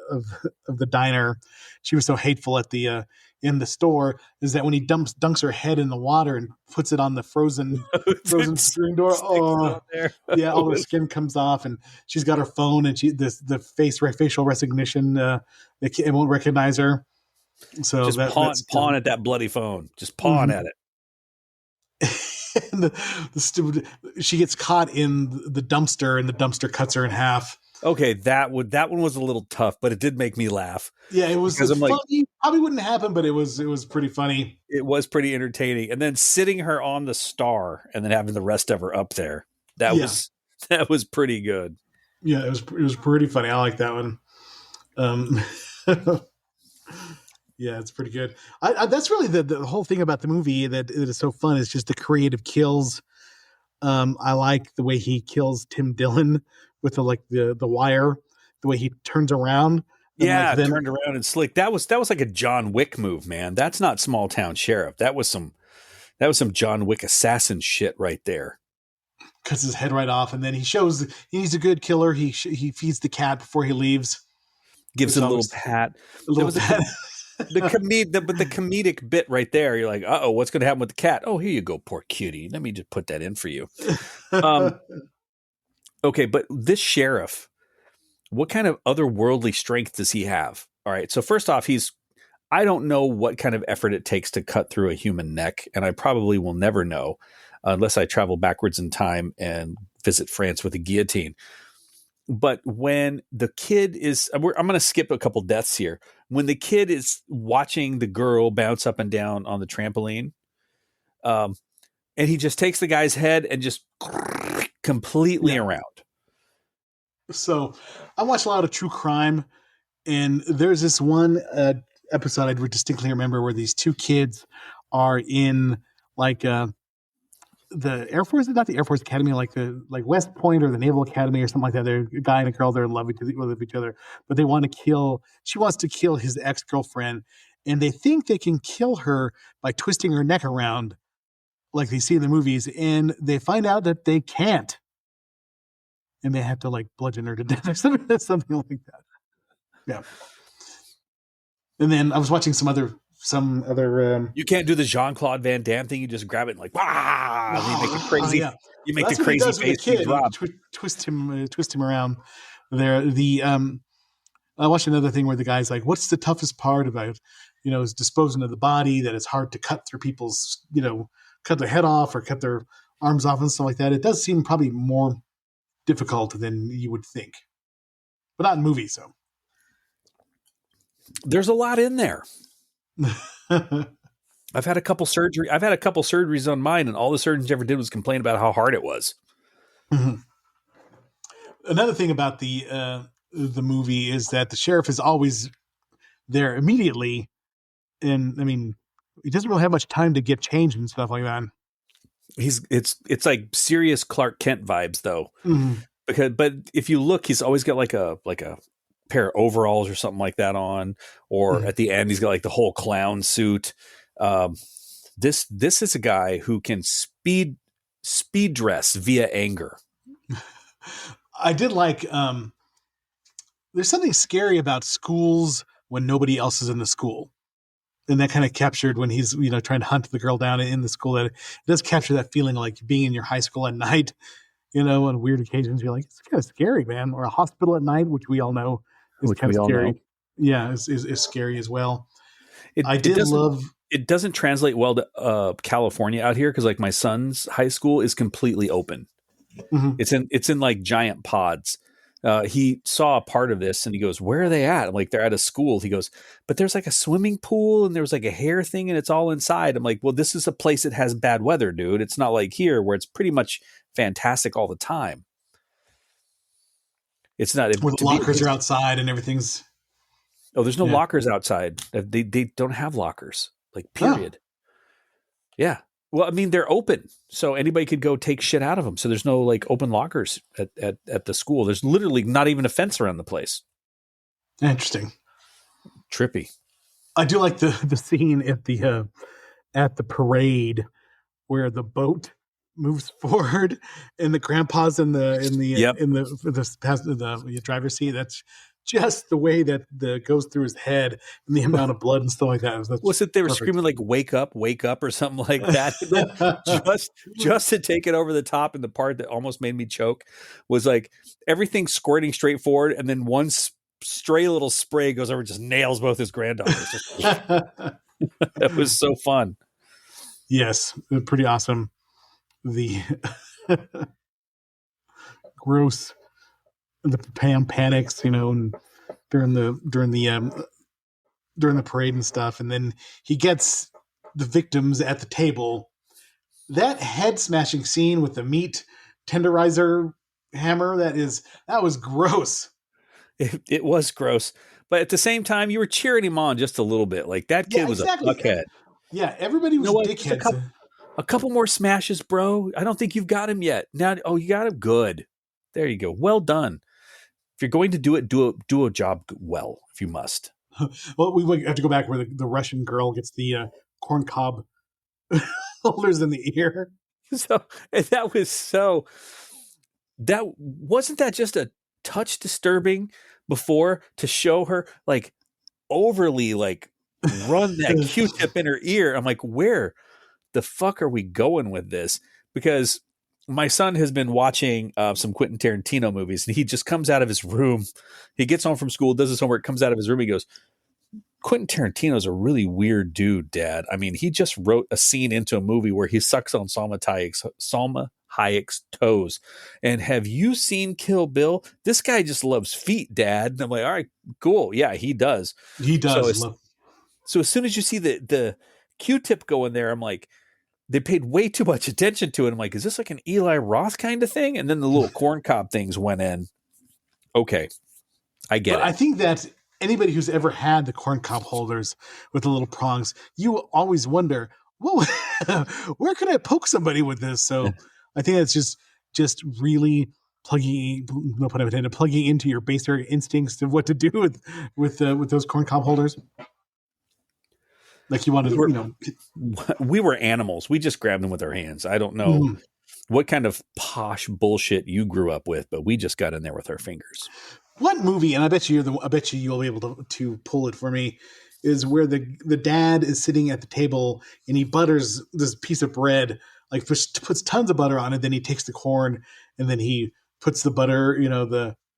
diner. She was so hateful at the in the store. Is that when he dunks her head in the water and puts it on the frozen screen door? Oh, yeah, all her skin comes off, and she's got her phone, and the facial recognition. It won't recognize her. So just pawn at that bloody phone. Just pawn at it. And the stupid, she gets caught in the dumpster, and the dumpster cuts her in half. Okay, that one was a little tough, but it did make me laugh. Yeah, it was funny. Probably wouldn't happen, but it was pretty funny. It was pretty entertaining. And then sitting her on the star and then having the rest of her up there. That was pretty good. Yeah, it was pretty funny. I like that one. Yeah, it's pretty good. That's really the whole thing about the movie that is so fun, is just the creative kills. I like the way he kills Tim Dillon with the wire, the way he turns around. Yeah, turned around and slick. That was like a John Wick move, man. That's not small town sheriff. That was some John Wick assassin shit right there. Cuts his head right off, and then he shows he's a good killer. He feeds the cat before he leaves. Gives it a little pat. The comedic bit right there. You're like, uh-oh, what's going to happen with the cat? Oh, here you go, poor cutie. Let me just put that in for you. Okay, but this sheriff, what kind of otherworldly strength does he have? All right, so first off, I don't know what kind of effort it takes to cut through a human neck, and I probably will never know unless I travel backwards in time and visit France with a guillotine. But when the kid is, I'm going to skip a couple deaths here. When the kid is watching the girl bounce up and down on the trampoline, and he just takes the guy's head and just completely around. So I watch a lot of true crime, and there's this one episode I distinctly remember where these two kids are in the Air Force, not the Air Force Academy, like West Point or the Naval Academy or something like that. They're a guy and a girl. They're in love with each other, but she wants to kill his ex-girlfriend, and they think they can kill her by twisting her neck around like they see in the movies, and they find out that they can't. And they have to bludgeon her to death or something like that. Yeah. And then I was watching some other. You can't do the Jean-Claude Van Damme thing. You just grab it and you make it crazy. Yeah. You make the crazy face. Twist him around. There. I watched another thing where the guy's like, "What's the toughest part about, is disposing of the body? That it's hard to cut through people's, cut their head off or cut their arms off and stuff like that. It does seem probably more difficult than you would think, but not in movies. So there's a lot in there. I've had a couple surgeries on mine, and all the surgeons ever did was complain about how hard it was. Mm-hmm. Another thing about the movie is that the sheriff is always there immediately, and I mean, he doesn't really have much time to get changed and stuff like that. It's like serious Clark Kent vibes though, mm-hmm. But if you look, he's always got like a pair of overalls or something like that on, or at the end he's got the whole clown suit. This is a guy who can speed dress via anger. I did there's something scary about schools when nobody else is in the school. and that kind of captured when he's trying to hunt the girl down in the school. That it does capture that feeling like being in your high school at night. On weird occasions, you're like, it's kind of scary, man. Or a hospital at night, which we all know is Which kind we of all know. scary. Yeah, is scary as well. I It did doesn't love. it doesn't translate well to California out here because like my son's high school is completely open. Mhm. It's in like giant pods. He saw a part of this and he goes, "Where are they at?" I'm like, "They're at a school." He goes, "But there's like a swimming pool and there's like a hair thing and it's all inside." I'm like, "Well, this is a place that has bad weather, dude. It's not like here where it's pretty much fantastic all the time." It's not Where the to be. lockers are outside and everything's. Oh, there's no Yeah. lockers outside. They don't have lockers. Like Oh. period. Yeah. Well, I mean, they're open, so anybody could go take shit out of them. So there's no like open lockers at the school. There's literally not even a fence around the place. Interesting. Trippy. I do like the scene at the parade where the boat moves forward and the grandpa's Yep. in the driver's seat. That's just the way that goes through his head and the amount of blood and stuff like that. That's Was it they were perfect. screaming like wake up," or something like that? And then just to take it over the top, and the part that almost made me choke was like everything squirting straight forward, and then one stray little spray goes over, and just nails both his granddaughters. That was so fun. Yes, pretty awesome. The gross, the Pam panics, and during the parade and stuff, and then he gets the victims at the table. That head smashing scene with the meat tenderizer hammer, that was gross. It was gross, but at the same time, you were cheering him on just a little bit. Like that kid was exactly. a fuckhead. Yeah, everybody was Just dickheads. a couple more smashes, bro. I don't think you've got him yet. Now, oh, you got him. Good. There you go. Well done. If you're going to do it, do a job well. If you must. Well, we have to go back where the Russian girl gets the corn cob holders in the ear. So that wasn't that just a touch disturbing before to show her like overly like run that Q-tip in her ear. I'm like, where the fuck are we going with this? Because my son has been watching some Quentin Tarantino movies, and he just comes out of his room. He gets home from school, does his homework, comes out of his room. He goes, "Quentin Tarantino's a really weird dude, Dad. I mean, he just wrote a scene into a movie where he sucks on Salma Hayek's toes. And have you seen Kill Bill? This guy just loves feet, Dad." And I'm like, all right, cool. Yeah, he does. He does. So as soon as you see the Q-tip go in there, I'm like, they paid way too much attention to it. I'm like, is this like an Eli Roth kind of thing? And then the little corn cob things went in. Okay, I get it. I think that anybody who's ever had the corn cob holders with the little prongs, you always wonder, well, where can I poke somebody with this? So I think that's just really plugging, no pun intended, plugging into your basic instincts of what to do with those corn cob holders. Like you want to, we were animals. We just grabbed them with our hands. I don't know what kind of posh bullshit you grew up with, but we just got in there with our fingers. What movie? And I bet you you'll be able to pull it for me. Is where the dad is sitting at the table and he butters this piece of bread, like puts tons of butter on it. Then he takes the corn and then he puts the butter.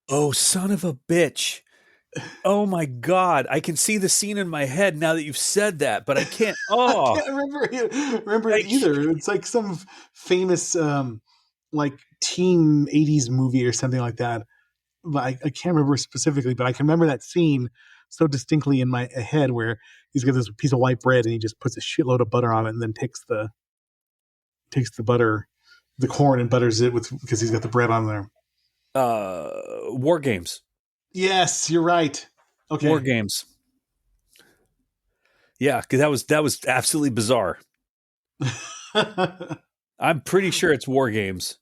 Oh, son of a bitch. Oh my God. I can see the scene in my head now that you've said that, but I can't. Oh, I can't remember it either. It's like some famous like teen 80s movie or something like that. But I can't remember specifically, but I can remember that scene so distinctly in my head where he's got this piece of white bread and he just puts a shitload of butter on it and then takes the corn and butters it because he's got the bread on there. War Games. Yes, you're right. Okay. War Games. Yeah, because that was absolutely bizarre. I'm pretty sure it's War Games.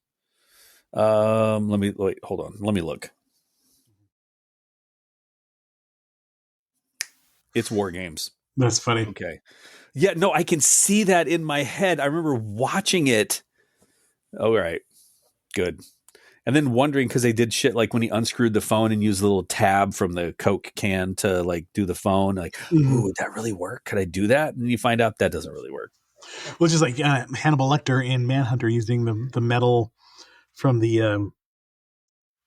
Let me wait. Hold on. Let me look. It's War Games. That's funny. Okay. Yeah, no, I can see that in my head. I remember watching it. All right. Good. And then wondering because they did shit like when he unscrewed the phone and used the little tab from the Coke can to like do the phone. Like, ooh, would that really work? Could I do that? And you find out that doesn't really work. Which is like Hannibal Lecter in Manhunter using the metal from the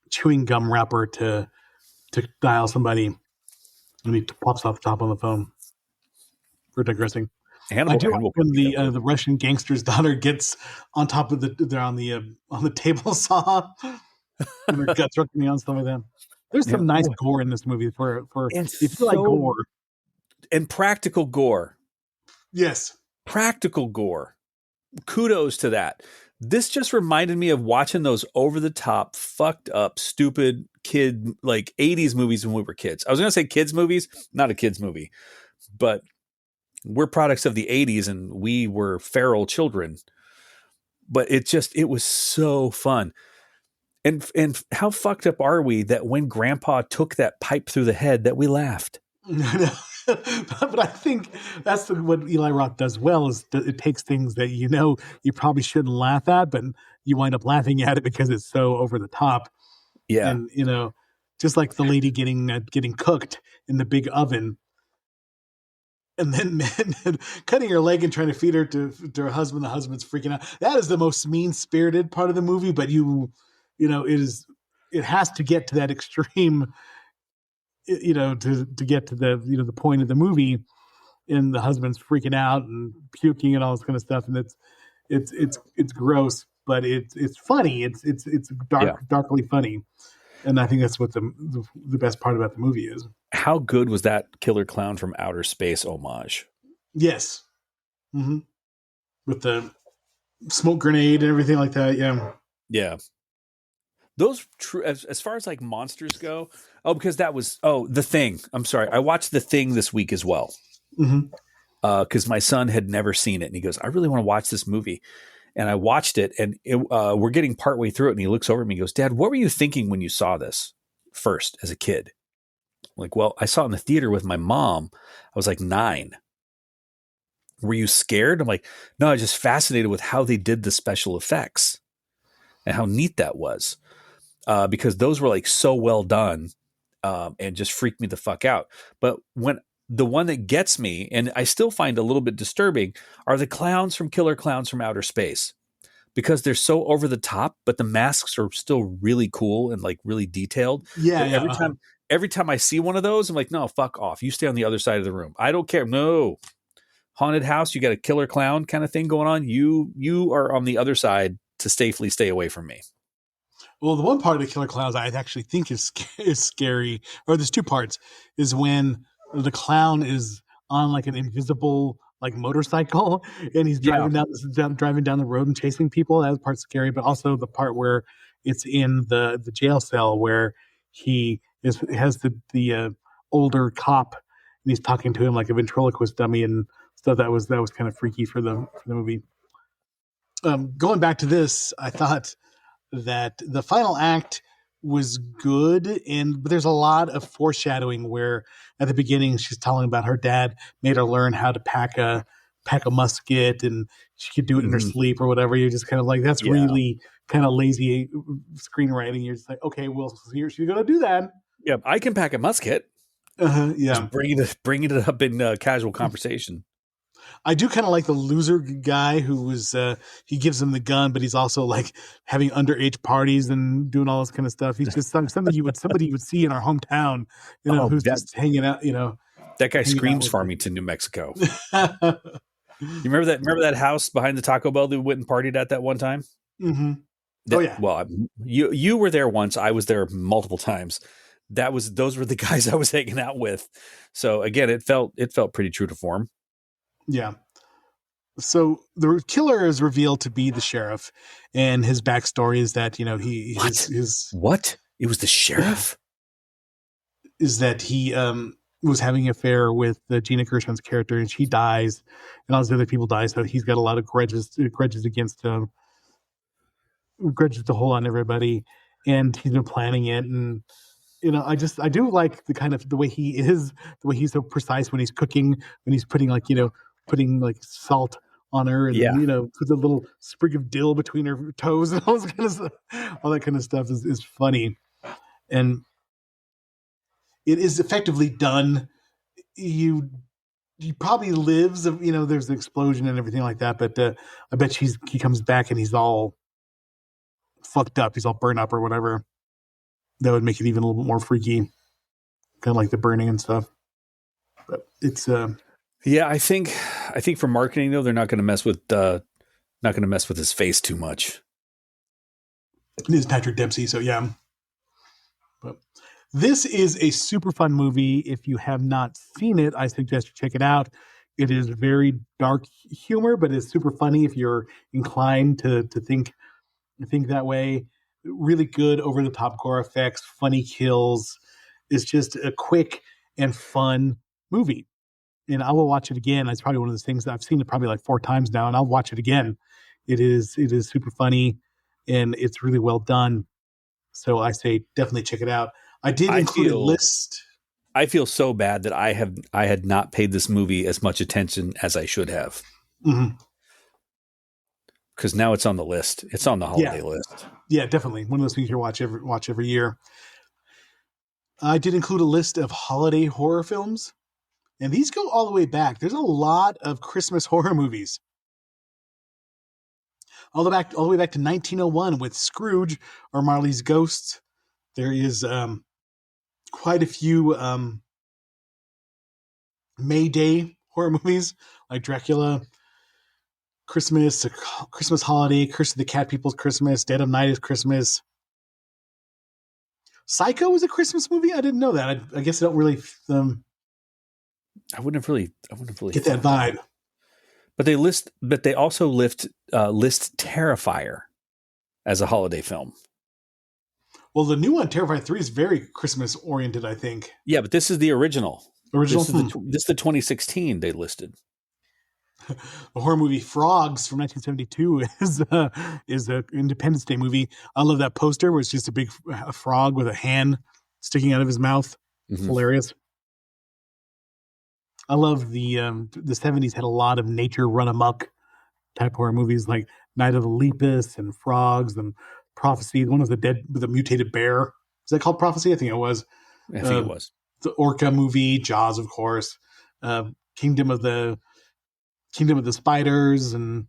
chewing gum wrapper to dial somebody, and he pops off the top on the phone. We're digressing. I do like when the Russian gangster's daughter gets on top of they're on the table saw and her guts are coming on, stuff like that. There's some nice gore in this movie for if you like gore and practical gore. Yes, practical gore. Kudos to that. This just reminded me of watching those over the top, fucked up, stupid kid like 80s movies when we were kids. I was going to say kids movies, not a kids movie, but we're products of the 80s and we were feral children. But it was so fun. And how fucked up are we that when Grandpa took that pipe through the head that we laughed? But I think that's what Eli Roth does well is that it takes things that you probably shouldn't laugh at, but you wind up laughing at it because it's so over the top. Yeah, and just like the lady getting cooked in the big oven, and then cutting her leg and trying to feed her to her husband. The husband's freaking out. That is the most mean spirited part of the movie, but it has to get to that extreme. To get to the point of the movie, and the husband's freaking out and puking and all this kind of stuff, and it's gross, but it's funny. It's darkly funny, and I think that's what the best part about the movie is. How good was that Killer Clown from Outer Space homage? Yes, with the smoke grenade and everything like that. Yeah. Those true as far as like monsters go. Oh, because that was The Thing. I'm sorry, I watched The Thing this week as well. Because my son had never seen it, and he goes, "I really want to watch this movie." And I watched it, and we're getting partway through it, and he looks over at me and goes, "Dad, what were you thinking when you saw this first as a kid?" I'm like, well, I saw it in the theater with my mom. I was like 9. Were you scared? I'm like, no, I was just fascinated with how they did the special effects and how neat that was. Because those were like so well done and just freaked me the fuck out. But when the one that gets me, and I still find a little bit disturbing, are the clowns from Killer Clowns from Outer Space, because they're so over the top, but the masks are still really cool and like really detailed. Yeah. Every time I see one of those, I'm like, no, fuck off. You stay on the other side of the room. I don't care. No. Haunted house, you got a killer clown kind of thing going on. You are on the other side to safely stay away from me. Well, the one part of the Killer Clowns I actually think is scary, or there's two parts, is when the clown is on like an invisible like motorcycle and he's driving down the road and chasing people. That part's scary, but also the part where it's in the jail cell where he has the older cop and he's talking to him like a ventriloquist dummy and stuff. That was kind of freaky for the movie. Going back to this, I thought that the final act was good, but there's a lot of foreshadowing where at the beginning she's telling about her dad made her learn how to pack a musket and she could do it in her sleep or whatever. You're just kind of like, that's really kind of lazy screenwriting. You're just like, okay, well, she's gonna do that. Yeah, I can pack a musket. Yeah, just bringing it up in casual conversation. I do kind of like the loser guy who was he gives him the gun, but he's also like having underage parties and doing all this kind of stuff. He's just somebody you would see in our hometown, who's just hanging out. That guy screams Farmington, New Mexico. You remember that house behind the Taco Bell that we went and partied at that one time? Mm-hmm. Well, you were there once. I was there multiple times. Those were the guys I was hanging out with. So again, it felt pretty true to form. Yeah. So the killer is revealed to be the sheriff, and his backstory is that what? It was the sheriff? Is that he was having an affair with Gina Gershon's character, and she dies, and all these other people die. So he's got a lot of grudges against grudges to hold on everybody, and he's been planning it. And I do like the way he is, the way he's so precise when he's cooking, when he's putting putting like salt on her, and Yeah. then put the little sprig of dill between her toes and all that kind of stuff. All that kind of stuff is funny, and it is effectively done. You he probably lives. There's an explosion and everything like that, but I bet he comes back and he's all fucked up. He's all burned up or whatever. That would make it even a little bit more freaky, kind of like the burning and stuff. But it's Yeah, I think for marketing though, they're not going to mess with his face too much. it is Patrick Dempsey, so yeah. But this is a super fun movie. If you have not seen it, I suggest you check it out. It is very dark humor, but it's super funny if you're inclined to think that way. Really good over the top gore effects, funny kills. It's just a quick and fun movie. And I will watch it again. It's probably one of those things that I've seen it probably like 4 times now, and I'll watch it again. It is super funny, and it's really well done. So I say definitely check it out. I did include a list. I feel so bad that I had not paid this movie as much attention as I should have. Mm-hmm. Because now it's on the list. It's on the holiday list. Yeah, definitely. One of those things you watch every year. I did include a list of holiday horror films. And these go all the way back. There's a lot of Christmas horror movies. All the way back to 1901 with Scrooge or Marley's Ghost. There is quite a few May Day horror movies like Dracula, Christmas Holiday, Curse of the Cat People's Christmas, Dead of Night is Christmas. Psycho is a Christmas movie? I didn't know that. I guess I don't really I wouldn't have really get that vibe. But they also list Terrifier as a holiday film. Well, the new one, Terrifier 3, is very Christmas oriented, I think. Yeah, but this is the original. This is the 2016 they listed. The horror movie Frogs from 1972 is an Independence Day movie. I love that poster where it's just a frog with a hand sticking out of his mouth. It's hilarious. I love the 70s had a lot of nature run amok type horror movies like Night of the Lepus and Frogs and Prophecy. One was the mutated bear. Is that called Prophecy? I think it was. I think it was. The Orca movie, Jaws, of course. Kingdom of the Spiders and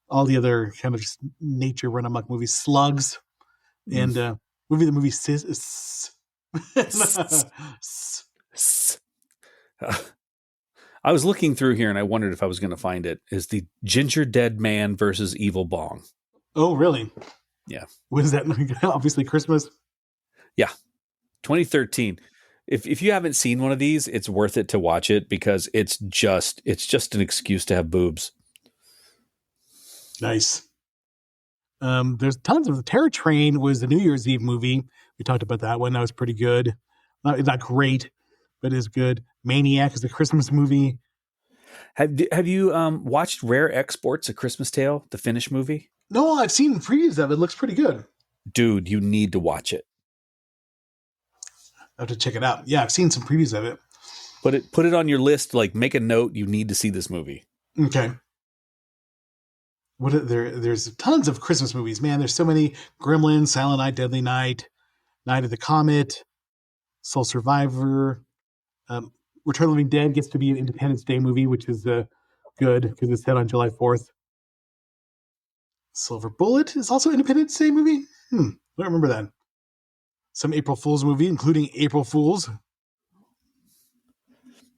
all the other kind of just nature run amok movies. Slugs and the movie Sis. I was looking through here and I wondered if I was going to find it. Is the Ginger Dead Man versus Evil Bong? Oh, really? Yeah. What is that? Obviously Christmas. Yeah, 2013. If you haven't seen one of these, it's worth it to watch it because it's just an excuse to have boobs. Nice. There's tons of the Terror Train was the New Year's Eve movie. We talked about that one. That was pretty good. Not great, but is good. Maniac is a Christmas movie. Have you watched Rare Exports: A Christmas Tale, the Finnish movie? No, I've seen previews of it. It looks pretty good. Dude, you need to watch it. I have to check it out. Yeah, I've seen some previews of it. Put it on your list. Like, make a note. You need to see this movie. Okay. There's tons of Christmas movies, man. There's so many. Gremlins, Silent Night, Deadly Night, Night of the Comet, Soul Survivor. Return of the Living Dead gets to be an Independence Day movie, which is good because it's set on July 4th. Silver Bullet is also an Independence Day movie. I don't remember that. Some April Fool's movie, including April Fools.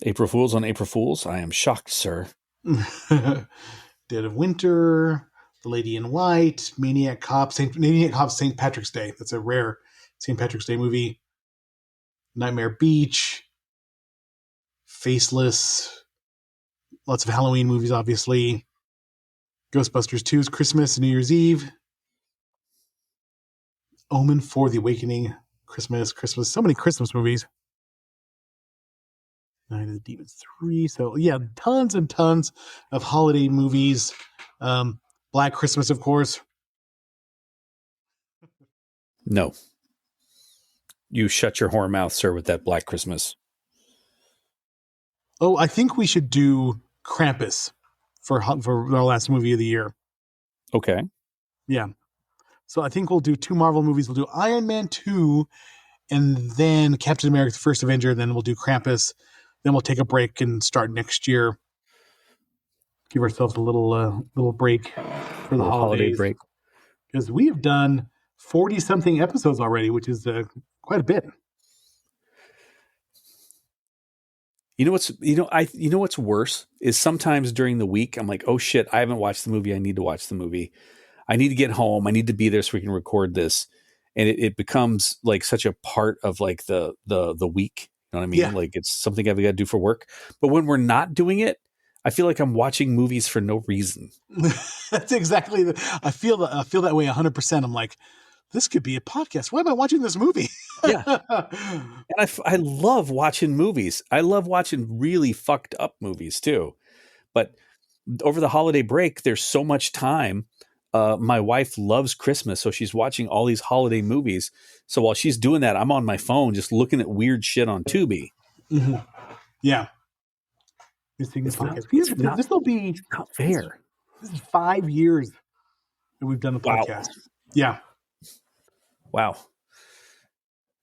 April Fools on April Fools? I am shocked, sir. Dead of Winter, The Lady in White, Maniac Cop, St. Patrick's Day. That's a rare St. Patrick's Day movie. Nightmare Beach, Faceless, lots of Halloween movies, obviously. Ghostbusters 2's Christmas and New Year's Eve. Omen 4, The Awakening, Christmas. So many Christmas movies. Night of the Demons 3. So, yeah, tons and tons of holiday movies. Black Christmas, of course. No. You shut your whore mouth, sir, with that Black Christmas. Oh, I think we should do Krampus for our last movie of the year. Okay. Yeah. So I think we'll do 2 Marvel movies. We'll do Iron Man 2 and then Captain America: The First Avenger. Then we'll do Krampus. Then we'll take a break and start next year. Give ourselves a little break for the holiday holidays. break. Because we have done 40 something episodes already, which is quite a bit. You know what's worse is sometimes during the week I'm like, oh shit, I haven't watched the movie. I need to watch the movie. I need to get home. I need to be there so we can record this. And it becomes like such a part of like the week. You know what I mean? Yeah. Like it's something I've got to do for work. But when we're not doing it, I feel like I'm watching movies for no reason. That's exactly I feel that way 100%. I'm like, this could be a podcast. Why am I watching this movie? Yeah. And I love watching movies. I love watching really fucked up movies too. But over the holiday break, there's so much time. My wife loves Christmas, so she's watching all these holiday movies. So while she's doing that, I'm on my phone just looking at weird shit on Tubi. Mm-hmm. Yeah. It's not fair. This is 5 years that we've done the podcast. Yeah. Wow.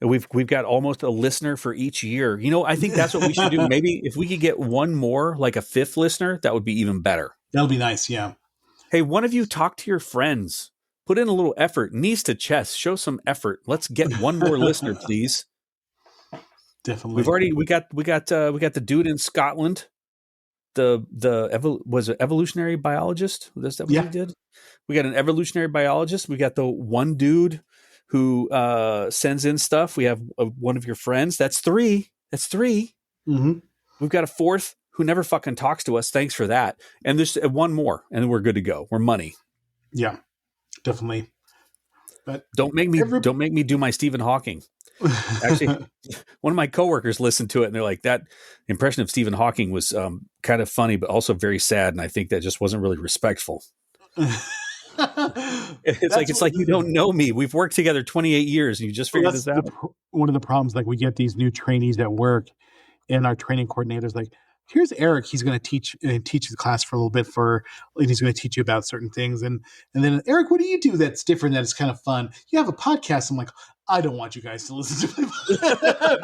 We've got almost a listener for each year. You know, I think that's what we should do. Maybe if we could get one more, like a 5th listener, that would be even better. That'll be nice. Yeah. Hey, one of you talk to your friends. Put in a little effort. Knees to chest. Show some effort. Let's get one more listener, please. Definitely. We got the dude in Scotland. Was it evolutionary biologist? That's what he did. We got an evolutionary biologist. We got the one dude who sends in stuff. We have one of your friends. That's 3. Mm-hmm. We've got a 4th who never fucking talks to us. Thanks for that. And there's one more, and we're good to go. We're money. Yeah, definitely. But don't make me do my Stephen Hawking. Actually, one of my coworkers listened to it, and they're like, that impression of Stephen Hawking was kind of funny, but also very sad. And I think that just wasn't really respectful. It's like you don't know me. We've worked together 28 years, and you just figured this out. One of the problems, like we get these new trainees at work, and our training coordinator's like, here's Eric. He's going to teach the class for a little bit and he's going to teach you about certain things. And then Eric, what do you do that's different? That is kind of fun. You have a podcast. I'm like, I don't want you guys to listen to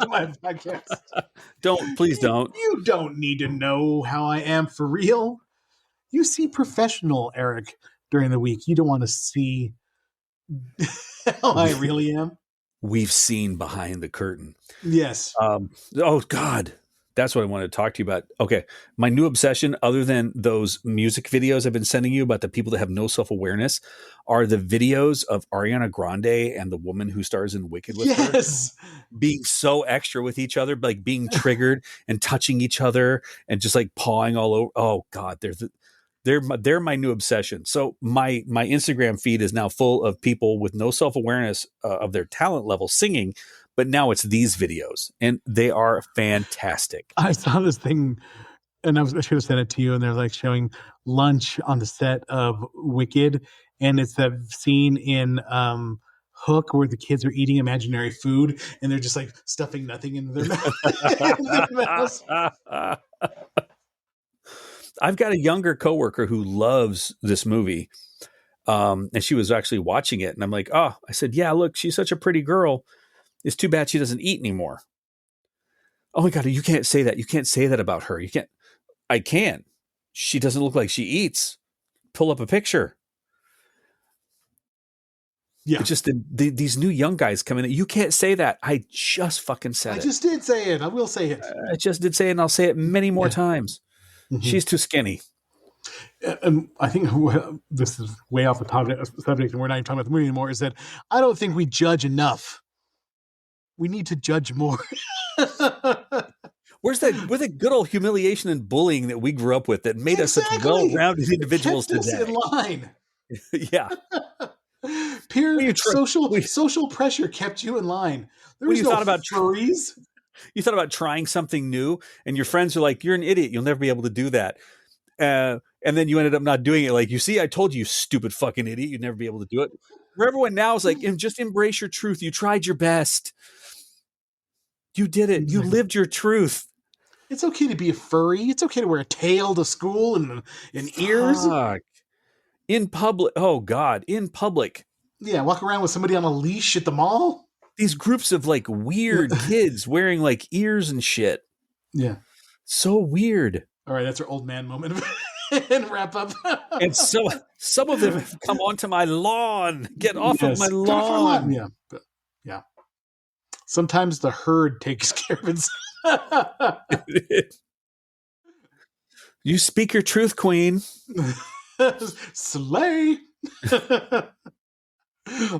my podcast. Please don't. You don't need to know how I am for real. You see professional Eric during the week. You don't want to see how I really am. We've seen behind the curtain. Yes. Oh God. That's what I wanted to talk to you about. Okay. My new obsession, other than those music videos I've been sending you about the people that have no self-awareness, are the videos of Ariana Grande and the woman who stars in Wicked with her being so extra with each other, like being triggered and touching each other and just like pawing all over. Oh God, they're my new obsession. So my Instagram feed is now full of people with no self-awareness of their talent level singing. But now it's these videos, and they are fantastic. I saw this thing, and I should have sent it to you, and they're like showing lunch on the set of Wicked, and it's that scene in Hook where the kids are eating imaginary food, and they're just like stuffing nothing into their mouth. I've got a younger coworker who loves this movie, and she was actually watching it, and I'm like, oh, I said, yeah, look, she's such a pretty girl. It's too bad she doesn't eat anymore. Oh my God, you can't say that. You can't say that about her. You can't. I can. She doesn't look like she eats. Pull up a picture. Yeah. It's just these new young guys coming in. You can't say that. I just fucking said it. I just did say it. I will say it. I just did say it, and I'll say it many more times. Mm-hmm. She's too skinny. I think this is way off the subject, and we're not even talking about the movie anymore, is that I don't think we judge enough. We need to judge more. Where's the good old humiliation and bullying that we grew up with that made us such well-rounded individuals today? In line. Yeah. Social pressure kept you in line. There was thought about furries. You thought about trying something new, and your friends are like, "You're an idiot. You'll never be able to do that." And then you ended up not doing it. Like, you see, I told you, stupid fucking idiot, you'd never be able to do it. For everyone now is like, just embrace your truth. You tried your best. You did it. You lived your truth. It's okay to be a furry. It's okay to wear a tail to school and ears. Fuck. In public. Oh God, in public. Yeah, walk around with somebody on a leash at the mall. These groups of like weird kids wearing like ears and shit. Yeah. So weird. All right, that's our old man moment and wrap up. And so some of them have come onto my lawn. Get off of my Get off our lawn. Yeah. Yeah. Sometimes the herd takes care of it. You speak your truth, queen. Slay.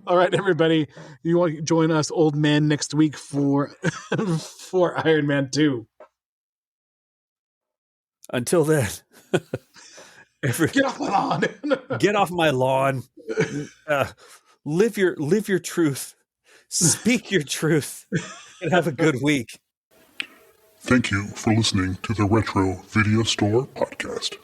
All right, everybody. You want to join us old men next week for Iron Man 2. Until then, Get off my lawn. Get off my lawn. Live your truth. Speak your truth. And have a good week. Thank you for listening to the Retro Video Store Podcast.